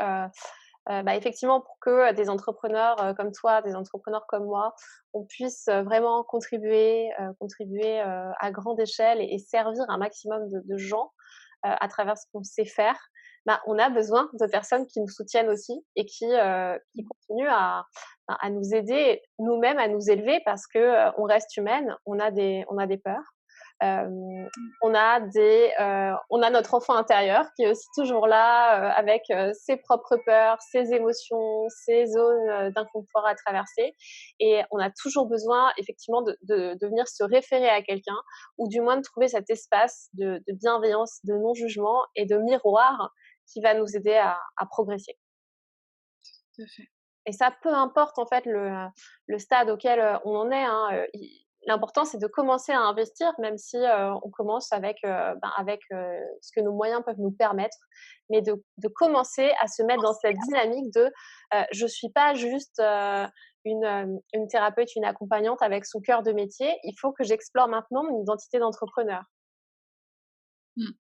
bah, effectivement pour que, des entrepreneurs, comme toi, des entrepreneurs comme moi, on puisse, vraiment contribuer, à grande échelle et servir un maximum de gens, à travers ce qu'on sait faire, bah, on a besoin de personnes qui nous soutiennent aussi et qui continuent à nous aider nous-mêmes à nous élever parce que, on reste humaine, on a des peurs. On a notre enfant intérieur qui est aussi toujours là avec ses propres peurs, ses émotions, ses zones d'inconfort à traverser. Et on a toujours besoin effectivement de venir se référer à quelqu'un ou du moins de trouver cet espace de bienveillance, de non-jugement et de miroir qui va nous aider à progresser. Tout à fait. Et ça, peu importe en fait le stade auquel on en est, hein, l'important c'est de commencer à investir, même si on commence avec ce que nos moyens peuvent nous permettre, mais de commencer à se mettre dans cette dynamique de je suis pas juste une thérapeute, une accompagnante avec son cœur de métier. Il faut que j'explore maintenant mon identité d'entrepreneur. Mmh.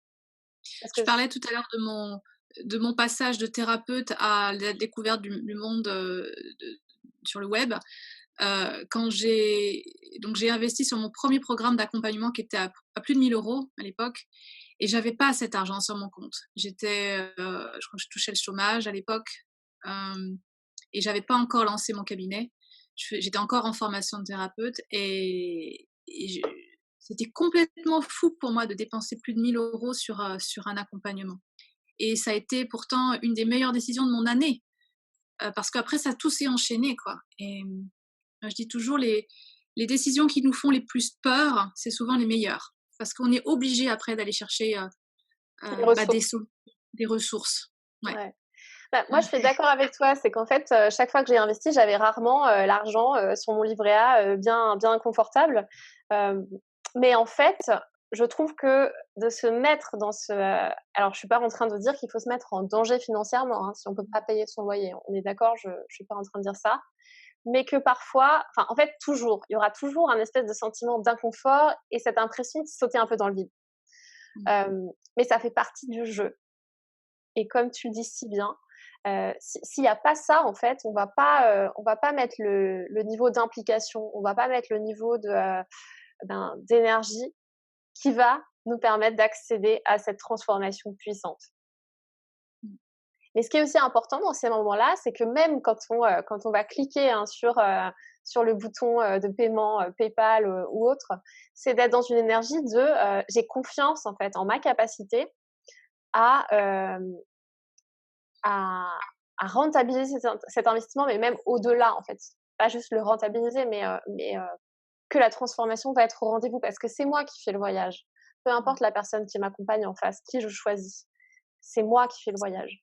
Parce Je que parlais tout à l'heure de mon passage de thérapeute à la découverte du monde sur le web. Quand j'ai investi sur mon premier programme d'accompagnement qui était à plus de 1 000 € à l'époque, et j'avais pas cet argent sur mon compte. Je crois que je touchais le chômage à l'époque, et j'avais pas encore lancé mon cabinet. J'étais encore en formation de thérapeute c'était complètement fou pour moi de dépenser plus de 1 000 € sur un accompagnement. Et ça a été pourtant une des meilleures décisions de mon année, parce qu'après ça tout s'est enchaîné, quoi. Et je dis toujours les décisions qui nous font les plus peur, c'est souvent les meilleures, parce qu'on est obligé après d'aller chercher les ressources. des ressources. Ouais. Ouais. Bah, moi, je suis d'accord avec toi. C'est qu'en fait, chaque fois que j'ai investi, j'avais rarement l'argent sur mon livret A bien confortable. Mais en fait, je trouve que de se mettre dans ce... alors, je suis pas en train de dire qu'il faut se mettre en danger financièrement, hein, si on peut pas payer son loyer. On est d'accord, je suis pas en train de dire ça. Mais que parfois, enfin, en fait, toujours, il y aura toujours un espèce de sentiment d'inconfort et cette impression de sauter un peu dans le vide. Mais ça fait partie du jeu. Et comme tu le dis si bien, s'il y a pas ça, en fait, on va pas mettre le niveau d'implication, on va pas mettre le niveau d'énergie qui va nous permettre d'accéder à cette transformation puissante. Mais ce qui est aussi important dans ces moments-là, c'est que même quand on va cliquer hein, sur le bouton de paiement PayPal ou autre, c'est d'être dans une énergie de j'ai confiance en fait en ma capacité à à, à rentabiliser cet investissement, mais même au-delà, en fait. Pas juste le rentabiliser, mais que la transformation va être au rendez-vous parce que c'est moi qui fais le voyage. Peu importe la personne qui m'accompagne en face, qui je choisis. C'est moi qui fais le voyage.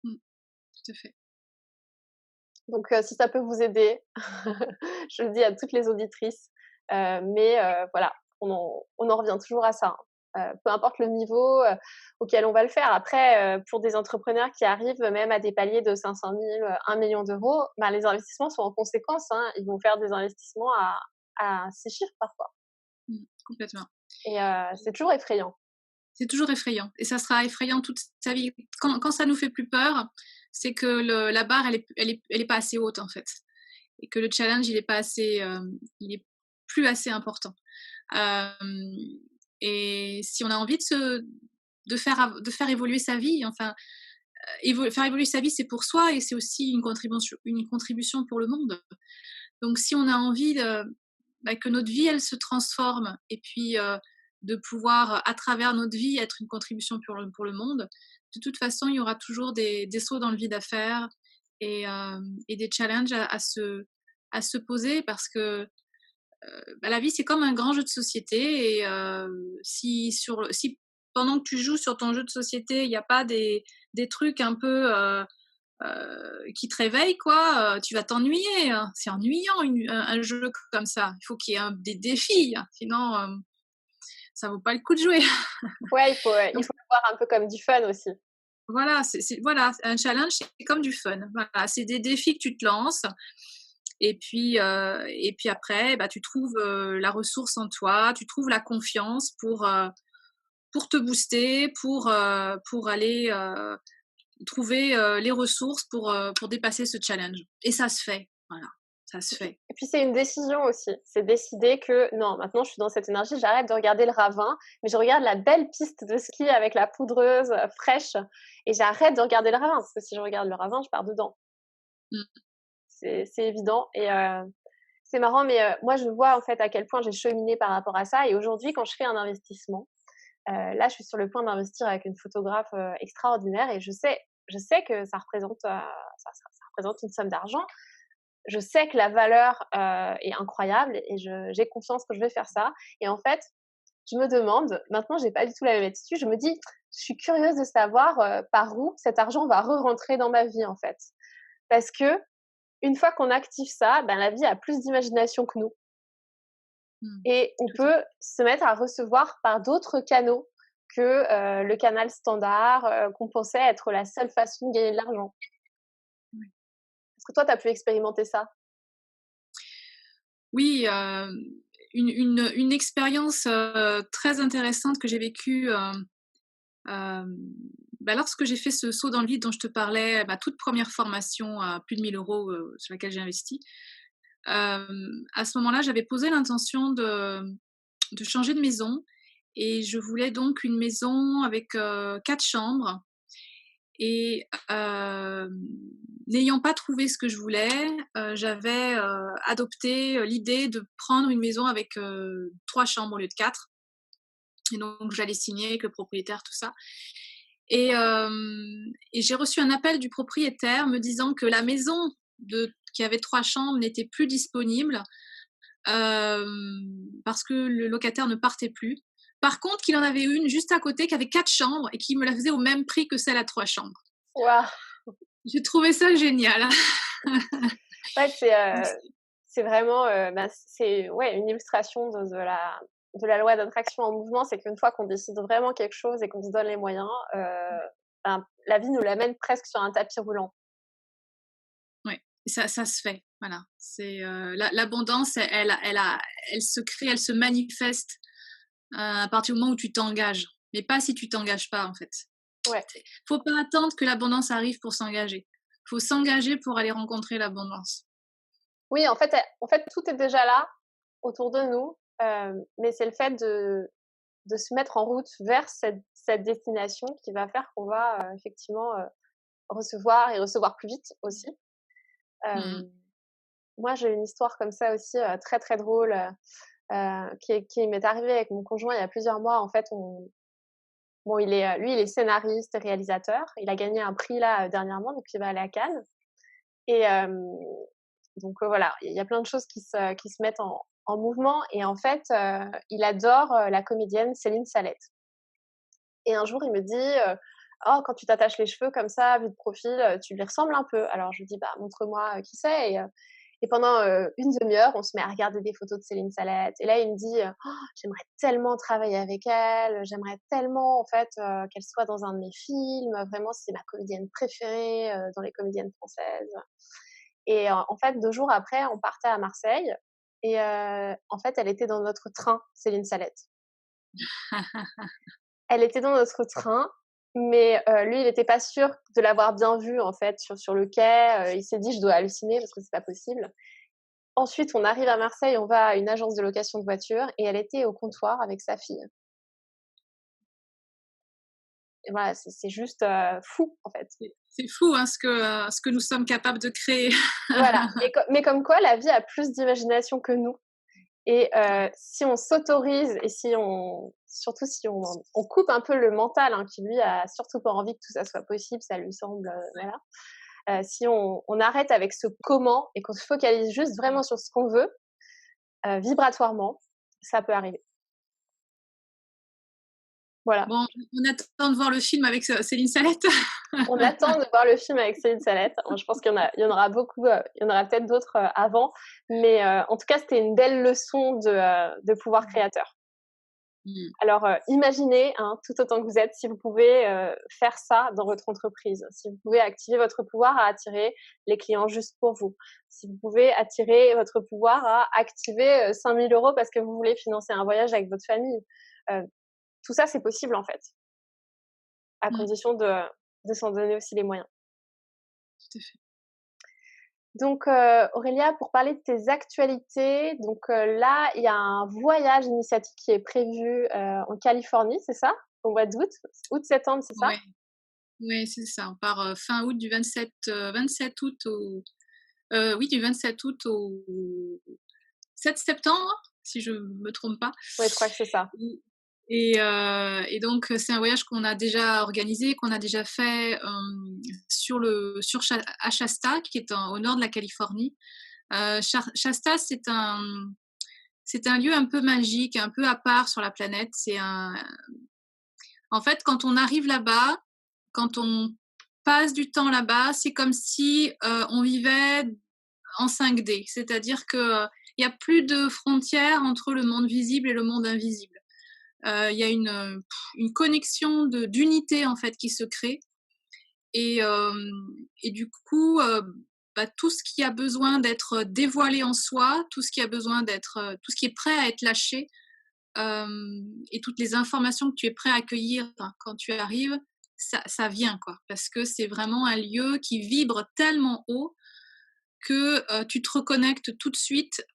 Tout à fait. Donc, si ça peut vous aider, je le dis à toutes les auditrices, voilà, on en revient toujours à ça. Peu importe le niveau auquel on va le faire. Après, pour des entrepreneurs qui arrivent même à des paliers de 500 000, 1 million d'euros, ben, les investissements sont en conséquence. Hein. Ils vont faire des investissements à 6 chiffres parfois. Complètement. Et c'est toujours effrayant. C'est toujours effrayant. Et ça sera effrayant toute sa vie. Quand ça nous fait plus peur, c'est que la barre, elle est pas assez haute, en fait. Et que le challenge, il est plus assez important. Et si on a envie de faire évoluer sa vie, enfin, faire évoluer sa vie, c'est pour soi et c'est aussi une contribution pour le monde. Donc, si on a envie que notre vie, elle se transforme et puis de pouvoir, à travers notre vie, être une contribution pour le monde, de toute façon, il y aura toujours des sauts dans le vide à faire et des challenges à se poser parce que la vie, c'est comme un grand jeu de société et si pendant que tu joues sur ton jeu de société, il n'y a pas des trucs un peu qui te réveillent, quoi, tu vas t'ennuyer. Hein. C'est ennuyant un jeu comme ça. Il faut qu'il y ait des défis, hein. Sinon ça vaut pas le coup de jouer. Ouais, il faut le voir un peu comme du fun aussi. Voilà, voilà, un challenge, c'est comme du fun. Voilà, c'est des défis que tu te lances. Et puis après, bah, tu trouves la ressource en toi, tu trouves la confiance pour te booster, pour aller trouver les ressources pour dépasser ce challenge. Et ça se fait, voilà, ça se fait. Et puis c'est une décision aussi. C'est décider que non, maintenant je suis dans cette énergie, j'arrête de regarder le ravin, mais je regarde la belle piste de ski avec la poudreuse fraîche et j'arrête de regarder le ravin parce que si je regarde le ravin, je pars dedans. Mm. C'est évident et C'est marrant, mais moi, je vois en fait à quel point j'ai cheminé par rapport à ça. Et aujourd'hui, quand je fais un investissement, là, je suis sur le point d'investir avec une photographe extraordinaire et je sais que ça représente, ça représente une somme d'argent. Je sais que la valeur est incroyable et j'ai confiance que je vais faire ça. Et en fait, je me demande, maintenant, j'ai pas du tout la même attitude. Je me dis, je suis curieuse de savoir par où cet argent va re-rentrer dans ma vie, en fait. Parce que une fois qu'on active ça, ben, la vie a plus d'imagination que nous. Mmh. Et on Tout à peut se mettre à recevoir par d'autres canaux que le canal standard, qu'on pensait être la seule façon de gagner de l'argent. ouais. Est-ce que toi, tu as pu expérimenter ça? Oui, une expérience, très intéressante que j'ai vécue, lorsque j'ai fait ce saut dans le vide dont je te parlais, ma toute première formation à plus de 1 000 € sur laquelle j'ai investi. À ce moment-là, j'avais posé l'intention de changer de maison et je voulais donc une maison avec, 4 chambres et n'ayant pas trouvé ce que je voulais, j'avais, adopté, l'idée de prendre une maison avec, 3 chambres au lieu de 4 et donc j'allais signer avec le propriétaire, tout ça et j'ai reçu un appel du propriétaire me disant que la maison qui avait 3 chambres n'était plus disponible, parce que le locataire ne partait plus. Par contre, qu'il en avait une juste à côté qui avait 4 chambres et qui me la faisait au même prix que celle à 3 chambres. Waouh! J'ai trouvé ça génial. Ouais, c'est vraiment, bah, c'est ouais, une illustration de la loi d'attraction en mouvement. C'est qu'une fois qu'on décide vraiment quelque chose et qu'on se donne les moyens, ben, la vie nous l'amène presque sur un tapis roulant. Ouais, ça se fait, voilà. C'est, l'abondance, elle se crée, elle se manifeste, à partir du moment où tu t'engages, mais pas si tu t'engages pas, en fait. Ouais. Faut pas attendre que l'abondance arrive pour s'engager. Faut s'engager pour aller rencontrer l'abondance. Oui, en fait, tout est déjà là, autour de nous, mais c'est le fait de se mettre en route vers cette destination qui va faire qu'on va, effectivement, recevoir et recevoir plus vite aussi. Mmh. Hem, Moi, j'ai une histoire comme ça aussi, très, très drôle, qui m'est arrivée avec mon conjoint il y a plusieurs mois. En fait, bon, lui, il est scénariste, réalisateur. Il a gagné un prix là, dernièrement, donc il va aller à Cannes et donc voilà, il y a plein de choses qui se mettent en mouvement et en fait, il adore, la comédienne Céline Salette et un jour, il me dit, «Oh, quand tu t'attaches les cheveux comme ça, vu de profil, tu lui ressembles un peu». Alors je lui dis: «Bah, montre-moi, qui c'est» et pendant, une demi-heure, on se met à regarder des photos de Céline Salette et là, il me dit, «Oh, j'aimerais tellement travailler avec elle, j'aimerais tellement en fait, qu'elle soit dans un de mes films, vraiment c'est ma comédienne préférée, dans les comédiennes françaises». Et en fait, 2 jours après, on partait à Marseille et en fait, elle était dans notre train, Céline Salette. Elle était dans notre train, mais lui, il était pas sûr de l'avoir bien vue, en fait, sur le quai, il s'est dit: «Je dois halluciner parce que c'est pas possible». Ensuite, on arrive à Marseille, on va à une agence de location de voitures et elle était au comptoir avec sa fille. Et voilà, c'est juste, fou, en fait. C'est fou, hein, ce que nous sommes capables de créer. Voilà, mais comme quoi la vie a plus d'imagination que nous. Et si on s'autorise et surtout si on coupe un peu le mental, hein, qui lui a surtout pas envie que tout ça soit possible, ça lui semble, voilà. Si on arrête avec ce comment et qu'on se focalise juste vraiment sur ce qu'on veut, vibratoirement, ça peut arriver. Voilà. Bon, on attend de voir le film avec Céline Salette. On attend de voir le film avec Céline Salette. Je pense qu'il y en aura beaucoup, il y en aura peut-être d'autres, avant, mais en tout cas, c'était une belle leçon de pouvoir créateur. Mmh. Alors, imaginez, hein, tout autant que vous êtes, si vous pouvez, faire ça dans votre entreprise. Si vous pouvez activer votre pouvoir à attirer les clients juste pour vous. Si vous pouvez attirer votre pouvoir à activer, 5 000 € parce que vous voulez financer un voyage avec votre famille. Heu, Tout ça, c'est possible, en fait, à Mmh. condition de s'en donner aussi les moyens. Tout à fait. Donc, Aurélia, pour parler de tes actualités, donc, là, il y a un voyage initiatique qui est prévu, en Californie, c'est ça? Au mois d'août? Août-septembre, c'est ça? Ouais, ouais, c'est ça. On part, fin août du 27 août au oui, du 27 août au 7 septembre, si je me trompe pas. Ouais, je crois que c'est ça. Et donc c'est un voyage qu'on a déjà organisé, qu'on a déjà fait, à Shasta, qui est au nord de la Californie. Shasta, c'est un lieu un peu magique, un peu à part sur la planète. En fait, quand on arrive là-bas, quand on passe du temps là-bas, c'est comme si on vivait en 5D. C'est-à-dire que il y a plus de frontières entre le monde visible et le monde invisible. Il y a une connexion d'unité en fait qui se crée. Et du coup, tout ce qui a besoin d'être dévoilé en soi, tout ce qui a besoin tout ce qui est prêt à être lâché, et toutes les informations que tu es prêt à accueillir quand tu arrives, ça vient quoi. Parce que c'est vraiment un lieu qui vibre tellement haut que tu te reconnectes tout de suite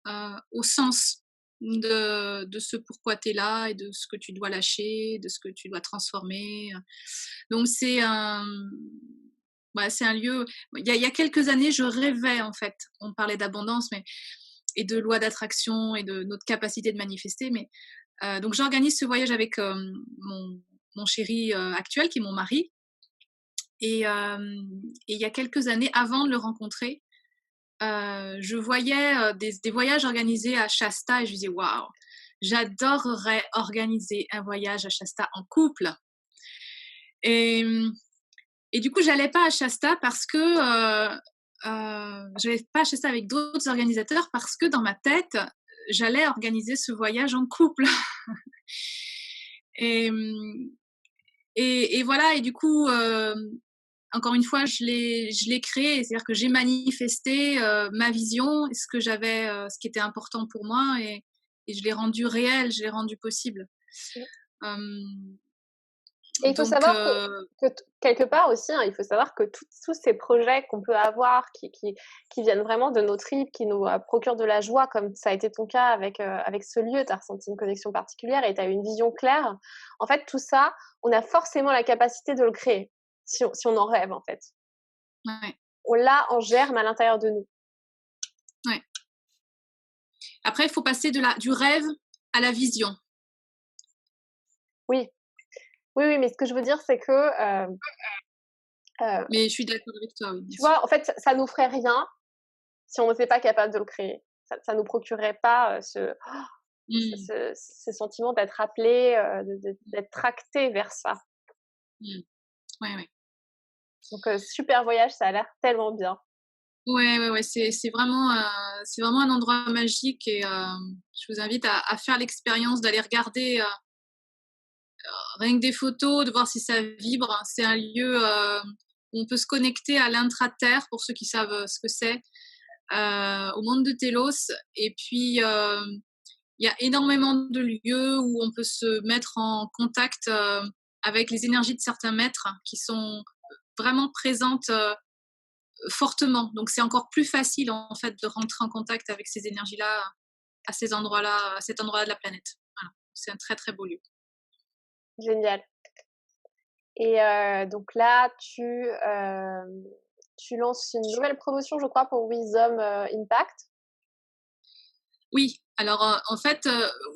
au sens de ce pourquoi tu es là et de ce que tu dois lâcher, de ce que tu dois transformer. Donc c'est un lieu. Il y a quelques années, je rêvais en fait. On parlait d'abondance, et de loi d'attraction et de notre capacité de manifester. Donc j'organise ce voyage avec mon chéri actuel, qui est mon mari. Et il y a quelques années, avant de le rencontrer, je voyais des voyages organisés à Shasta et je me disais waouh, j'adorerais organiser un voyage à Shasta en couple. Et, et du coup, j'allais pas à Shasta parce que j'allais pas à Shasta avec d'autres organisateurs parce que dans ma tête, j'allais organiser ce voyage en couple. et, et voilà, et du coup, encore une fois, je l'ai créé, c'est-à-dire que j'ai manifesté ma vision, ce qui était important pour moi, et je l'ai rendu réel, je l'ai rendu possible. Euh, Et il faut donc, savoir quelque part aussi, hein, il faut savoir que tous ces projets qu'on peut avoir, qui viennent vraiment de nos tripes, qui nous procurent de la joie, comme ça a été ton cas avec ce lieu, tu as ressenti une connexion particulière et tu as eu une vision claire. En fait, tout ça, on a forcément la capacité de le créer, si on en rêve, en fait. ouais, On l'a en germe à l'intérieur de nous. ouais. Après, il faut passer du rêve à la vision. Oui. Oui, mais ce que je veux dire, c'est que Mais je suis d'accord avec toi, oui, bien tu sûr. vois, en fait, ça nous ferait rien si on n'était pas capable de le créer. Ça nous procurerait pas ce sentiment d'être appelé, d'être tracté vers ça. Ouais, ouais. Donc, super voyage, ça a l'air tellement bien. Ouais, c'est vraiment un endroit magique, et je vous invite à faire l'expérience d'aller regarder rien que des photos, de voir si ça vibre. C'est un lieu où on peut se connecter à l'intra-terre, pour ceux qui savent ce que c'est, au monde de Telos. Et puis, il y a énormément de lieux où on peut se mettre en contact avec les énergies de certains maîtres qui sont vraiment présentes fortement. Donc, c'est encore plus facile, en fait, de rentrer en contact avec ces énergies-là à ces endroits-là, à cet endroit-là de la planète. Voilà. C'est un très, très beau lieu. Génial. Et donc là, tu lances une nouvelle promotion, je crois, pour Wisdom Impact. Oui, alors en fait,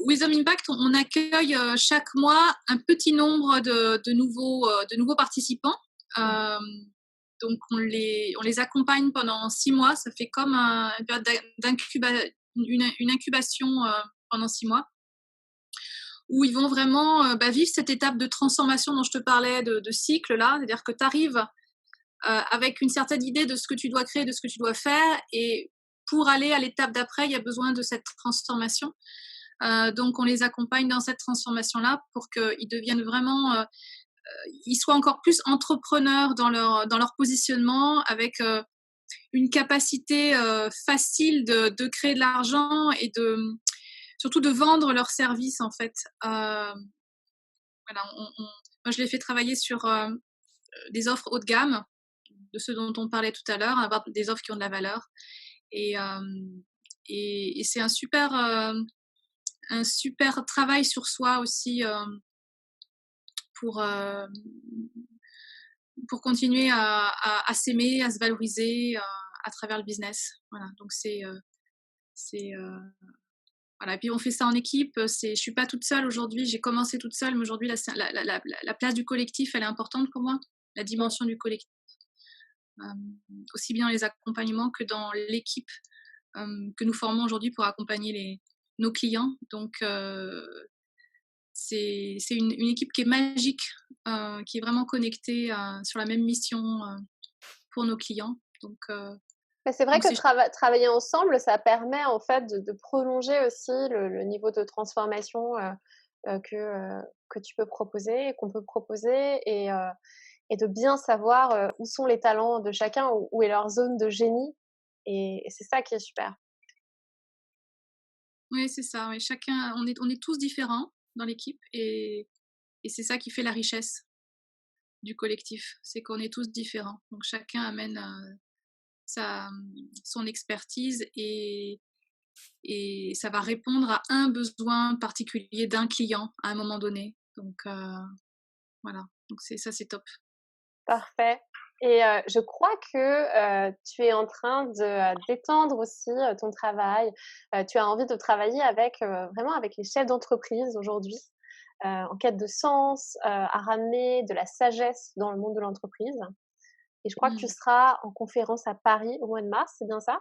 Wisdom Impact, on accueille chaque mois un petit nombre de nouveaux participants. Donc on les accompagne pendant 6 mois. Ça fait comme une période une incubation pendant 6 mois, où ils vont vraiment vivre cette étape de transformation dont je te parlais, de cycle là. C'est-à-dire que tu arrives avec une certaine idée de ce que tu dois créer, de ce que tu dois faire, et pour aller à l'étape d'après, il y a besoin de cette transformation. Donc on les accompagne dans cette transformation-là pour qu'ils deviennent vraiment, ils soient encore plus entrepreneurs dans leur positionnement, avec une capacité facile de créer de l'argent, et surtout de vendre leurs services en fait. Voilà, moi je les fais travailler sur des offres haut de gamme, de ce dont on parlait tout à l'heure, avoir des offres qui ont de la valeur. Et, et c'est un super travail sur soi aussi, pour, euh, pour continuer à s'aimer, à se valoriser à travers le business. Voilà, donc c'est Voilà, et puis on fait ça en équipe. Je suis pas toute seule aujourd'hui. J'ai commencé toute seule, mais aujourd'hui, la place du collectif, elle est importante pour moi. La dimension du collectif, aussi bien dans les accompagnements que dans l'équipe que nous formons aujourd'hui pour accompagner nos clients. Donc, c'est une équipe qui est magique, qui est vraiment connectée sur la même mission pour nos clients. Donc, Mais c'est vrai donc que c'est travailler ensemble, ça permet en fait de prolonger aussi le niveau de transformation que tu peux proposer, qu'on peut proposer, et de bien savoir où sont les talents de chacun, où est leur zone de génie. Et c'est ça qui est super. Oui, c'est ça. Ouais. Chacun, on est tous différents dans l'équipe et c'est ça qui fait la richesse du collectif. C'est qu'on est tous différents. Donc chacun amène son expertise et ça va répondre à un besoin particulier d'un client à un moment donné. Donc voilà. Donc c'est top. Parfait. Et je crois que tu es en train d'étendre aussi ton travail. Tu as envie de travailler vraiment avec les chefs d'entreprise aujourd'hui, en quête de sens, à ramener de la sagesse dans le monde de l'entreprise. Et je crois que tu Mmh. seras en conférence à Paris au mois de mars, c'est bien ça?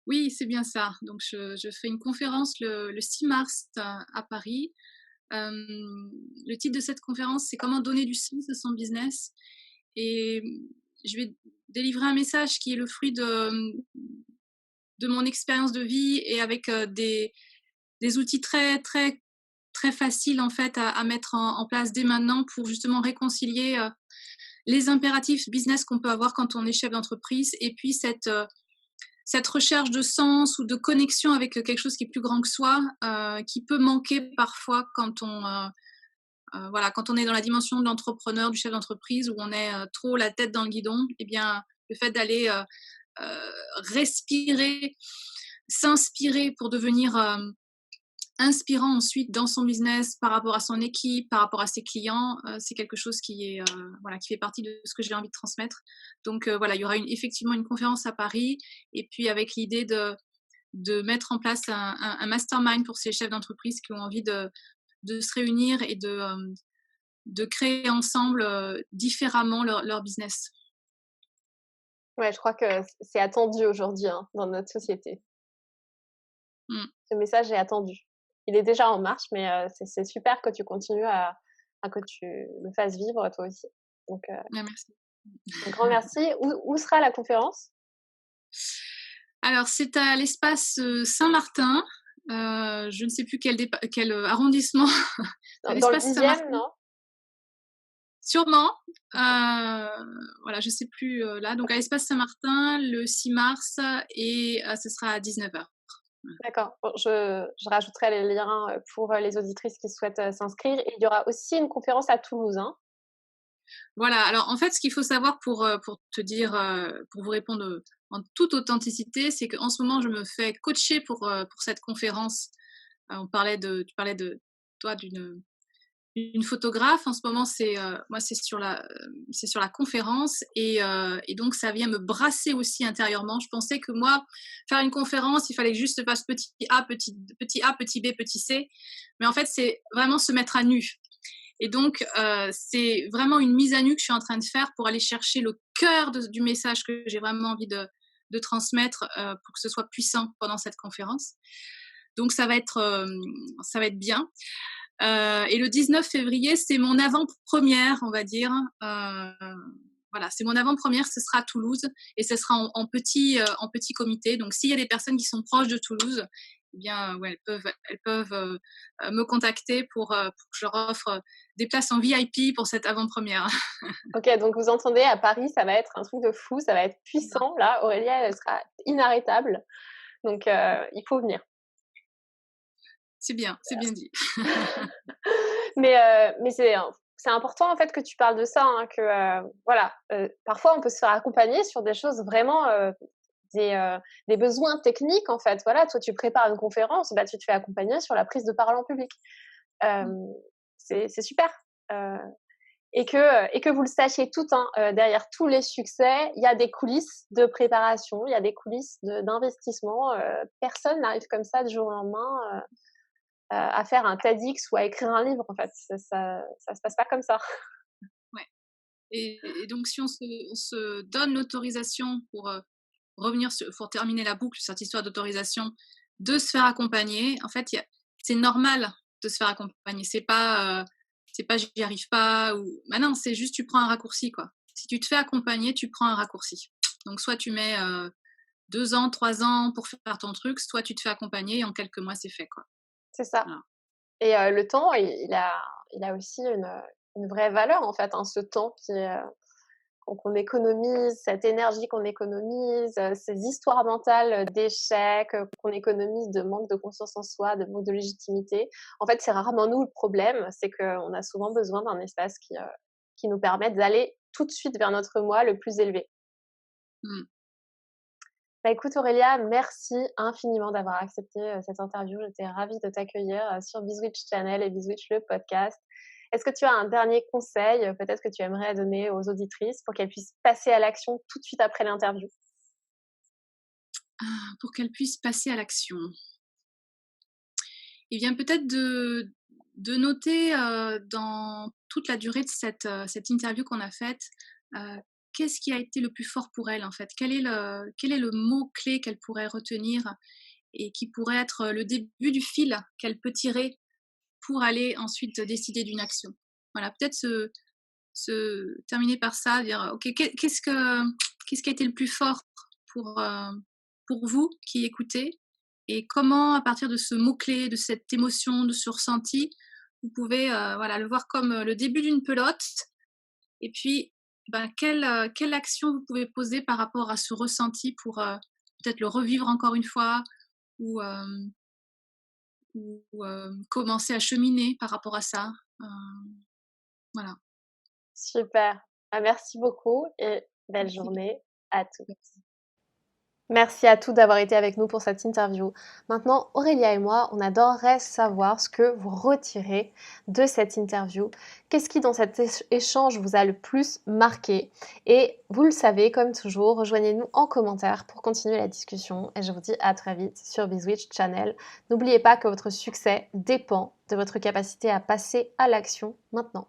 Oui, c'est bien ça. Donc je fais une conférence le 6 mars à Paris. Le titre de cette conférence, c'est Comment donner du sens à son business. Et je vais délivrer un message qui est le fruit de mon expérience de vie et avec des outils très, très, très faciles en fait à mettre en place dès maintenant pour justement réconcilier les impératifs business qu'on peut avoir quand on est chef d'entreprise et puis cette recherche de sens ou de connexion avec quelque chose qui est plus grand que soi, qui peut manquer parfois voilà, quand on est dans la dimension de l'entrepreneur, du chef d'entreprise, où on est trop la tête dans le guidon. Eh bien, le fait d'aller respirer, s'inspirer pour devenir inspirant ensuite dans son business par rapport à son équipe, par rapport à ses clients, c'est quelque chose voilà, qui fait partie de ce que j'ai envie de transmettre. Donc voilà, il y aura effectivement une conférence à Paris et puis avec l'idée de mettre en place un mastermind pour ces chefs d'entreprise qui ont envie de se réunir et de créer ensemble différemment leur business. Ouais, je crois que c'est attendu aujourd'hui, hein, dans notre société. Mm. Ce message est attendu. Il est déjà en marche, mais c'est super que tu continues à que tu le fasses vivre toi aussi. Donc, Ah, merci. un grand merci. Où sera la conférence? Alors, c'est à l'espace Saint-Martin. Je ne sais plus quel arrondissement. C'est à Dans le l'espace 10e, Saint-Martin. non? Sûrement. Voilà, je ne sais plus là. Donc, à l'espace Saint-Martin, le 6 mars, et ce sera à 19h. D'accord. Bon, je rajouterai les liens pour les auditrices qui souhaitent s'inscrire. Et il y aura aussi une conférence à Toulouse, hein? Voilà, alors en fait, ce qu'il faut savoir pour te dire, pour vous répondre en toute authenticité, c'est qu'en ce moment, je me fais coacher pour cette conférence. Tu parlais de toi d'une photographe. En ce moment, moi, c'est sur la conférence et donc ça vient me brasser aussi intérieurement. Je pensais que moi, faire une conférence, il fallait que juste fasse petit A, petit A, petit B, petit C. Mais en fait, c'est vraiment se mettre à nu. Et donc, c'est vraiment une mise à nu que je suis en train de faire pour aller chercher le cœur du message que j'ai vraiment envie de transmettre pour que ce soit puissant pendant cette conférence. Donc, ça va être bien. Et le 19 février, c'est mon avant-première, on va dire. Voilà, c'est mon avant-première, ce sera à Toulouse et ce sera en petit comité. Donc, s'il y a des personnes qui sont proches de Toulouse, eh bien, ouais, elles peuvent me contacter pour que je leur offre des places en VIP pour cette avant-première. Ok, donc vous entendez, à Paris, ça va être un truc de fou, ça va être puissant. Là, Aurélia, elle sera inarrêtable. Donc, il faut venir. C'est bien dit. Mais c'est important en fait que tu parles de ça, hein, que voilà, parfois on peut se faire accompagner sur des choses vraiment des besoins techniques en fait. Voilà, toi tu prépares une conférence, bah tu te fais accompagner sur la prise de parole en public. C'est super. Euh, et que vous le sachiez tout, hein, derrière tous les succès, il y a des coulisses de préparation, il y a des coulisses d'investissement. Personne n'arrive comme ça du jour au lendemain à faire un TEDx ou à écrire un livre, en fait. Ça se passe pas comme ça. Ouais. Et donc, si on se donne l'autorisation pour pour terminer la boucle, cette histoire d'autorisation, de se faire accompagner, en fait, c'est normal de se faire accompagner. C'est pas j'y arrive pas ou bah non, c'est juste tu prends un raccourci, quoi. Si tu te fais accompagner, tu prends un raccourci. Donc soit tu mets 2 ans, 3 ans pour faire ton truc, soit tu te fais accompagner et en quelques mois c'est fait, quoi. C'est ça. Voilà. Et le temps, il a aussi une vraie valeur, en fait, hein, ce temps qu'on économise, cette énergie qu'on économise, ces histoires mentales d'échecs qu'on économise, de manque de confiance en soi, de manque de légitimité. En fait, c'est rarement nous le problème, c'est qu'on a souvent besoin d'un espace qui nous permette d'aller tout de suite vers notre moi le plus élevé. Mmh. Bah, écoute Aurélia, merci infiniment d'avoir accepté cette interview. J'étais ravie de t'accueillir sur BizWitch Channel et BizWitch le podcast. Est-ce que tu as un dernier conseil, peut-être que tu aimerais donner aux auditrices pour qu'elles puissent passer à l'action tout de suite après l'interview? Pour qu'elle puisse passer à l'action. Il vient peut-être de noter, dans toute la durée de cette interview qu'on a faite, qu'est-ce qui a été le plus fort pour elle, en fait? Quel est le mot-clé qu'elle pourrait retenir et qui pourrait être le début du fil qu'elle peut tirer pour aller ensuite décider d'une action? Voilà, peut-être se terminer par ça, dire: «OK, qu'est-ce qui a été le plus fort pour vous qui écoutez et comment à partir de ce mot-clé, de cette émotion, de ce ressenti, vous pouvez, voilà, le voir comme, le début d'une pelote et puis, ben, quelle action vous pouvez poser par rapport à ce ressenti pour, peut-être le revivre encore une fois ou, commencer à cheminer par rapport à ça?» Voilà. Super. Ah, merci beaucoup et belle Merci. journée à toutes. Merci à tous d'avoir été avec nous pour cette interview. Maintenant, Aurélia et moi, on adorerait savoir ce que vous retirez de cette interview. Qu'est-ce qui, dans cet échange, vous a le plus marqué? Et vous le savez, comme toujours, rejoignez-nous en commentaire pour continuer la discussion. Et je vous dis à très vite sur BizWitch Channel. N'oubliez pas que votre succès dépend de votre capacité à passer à l'action maintenant.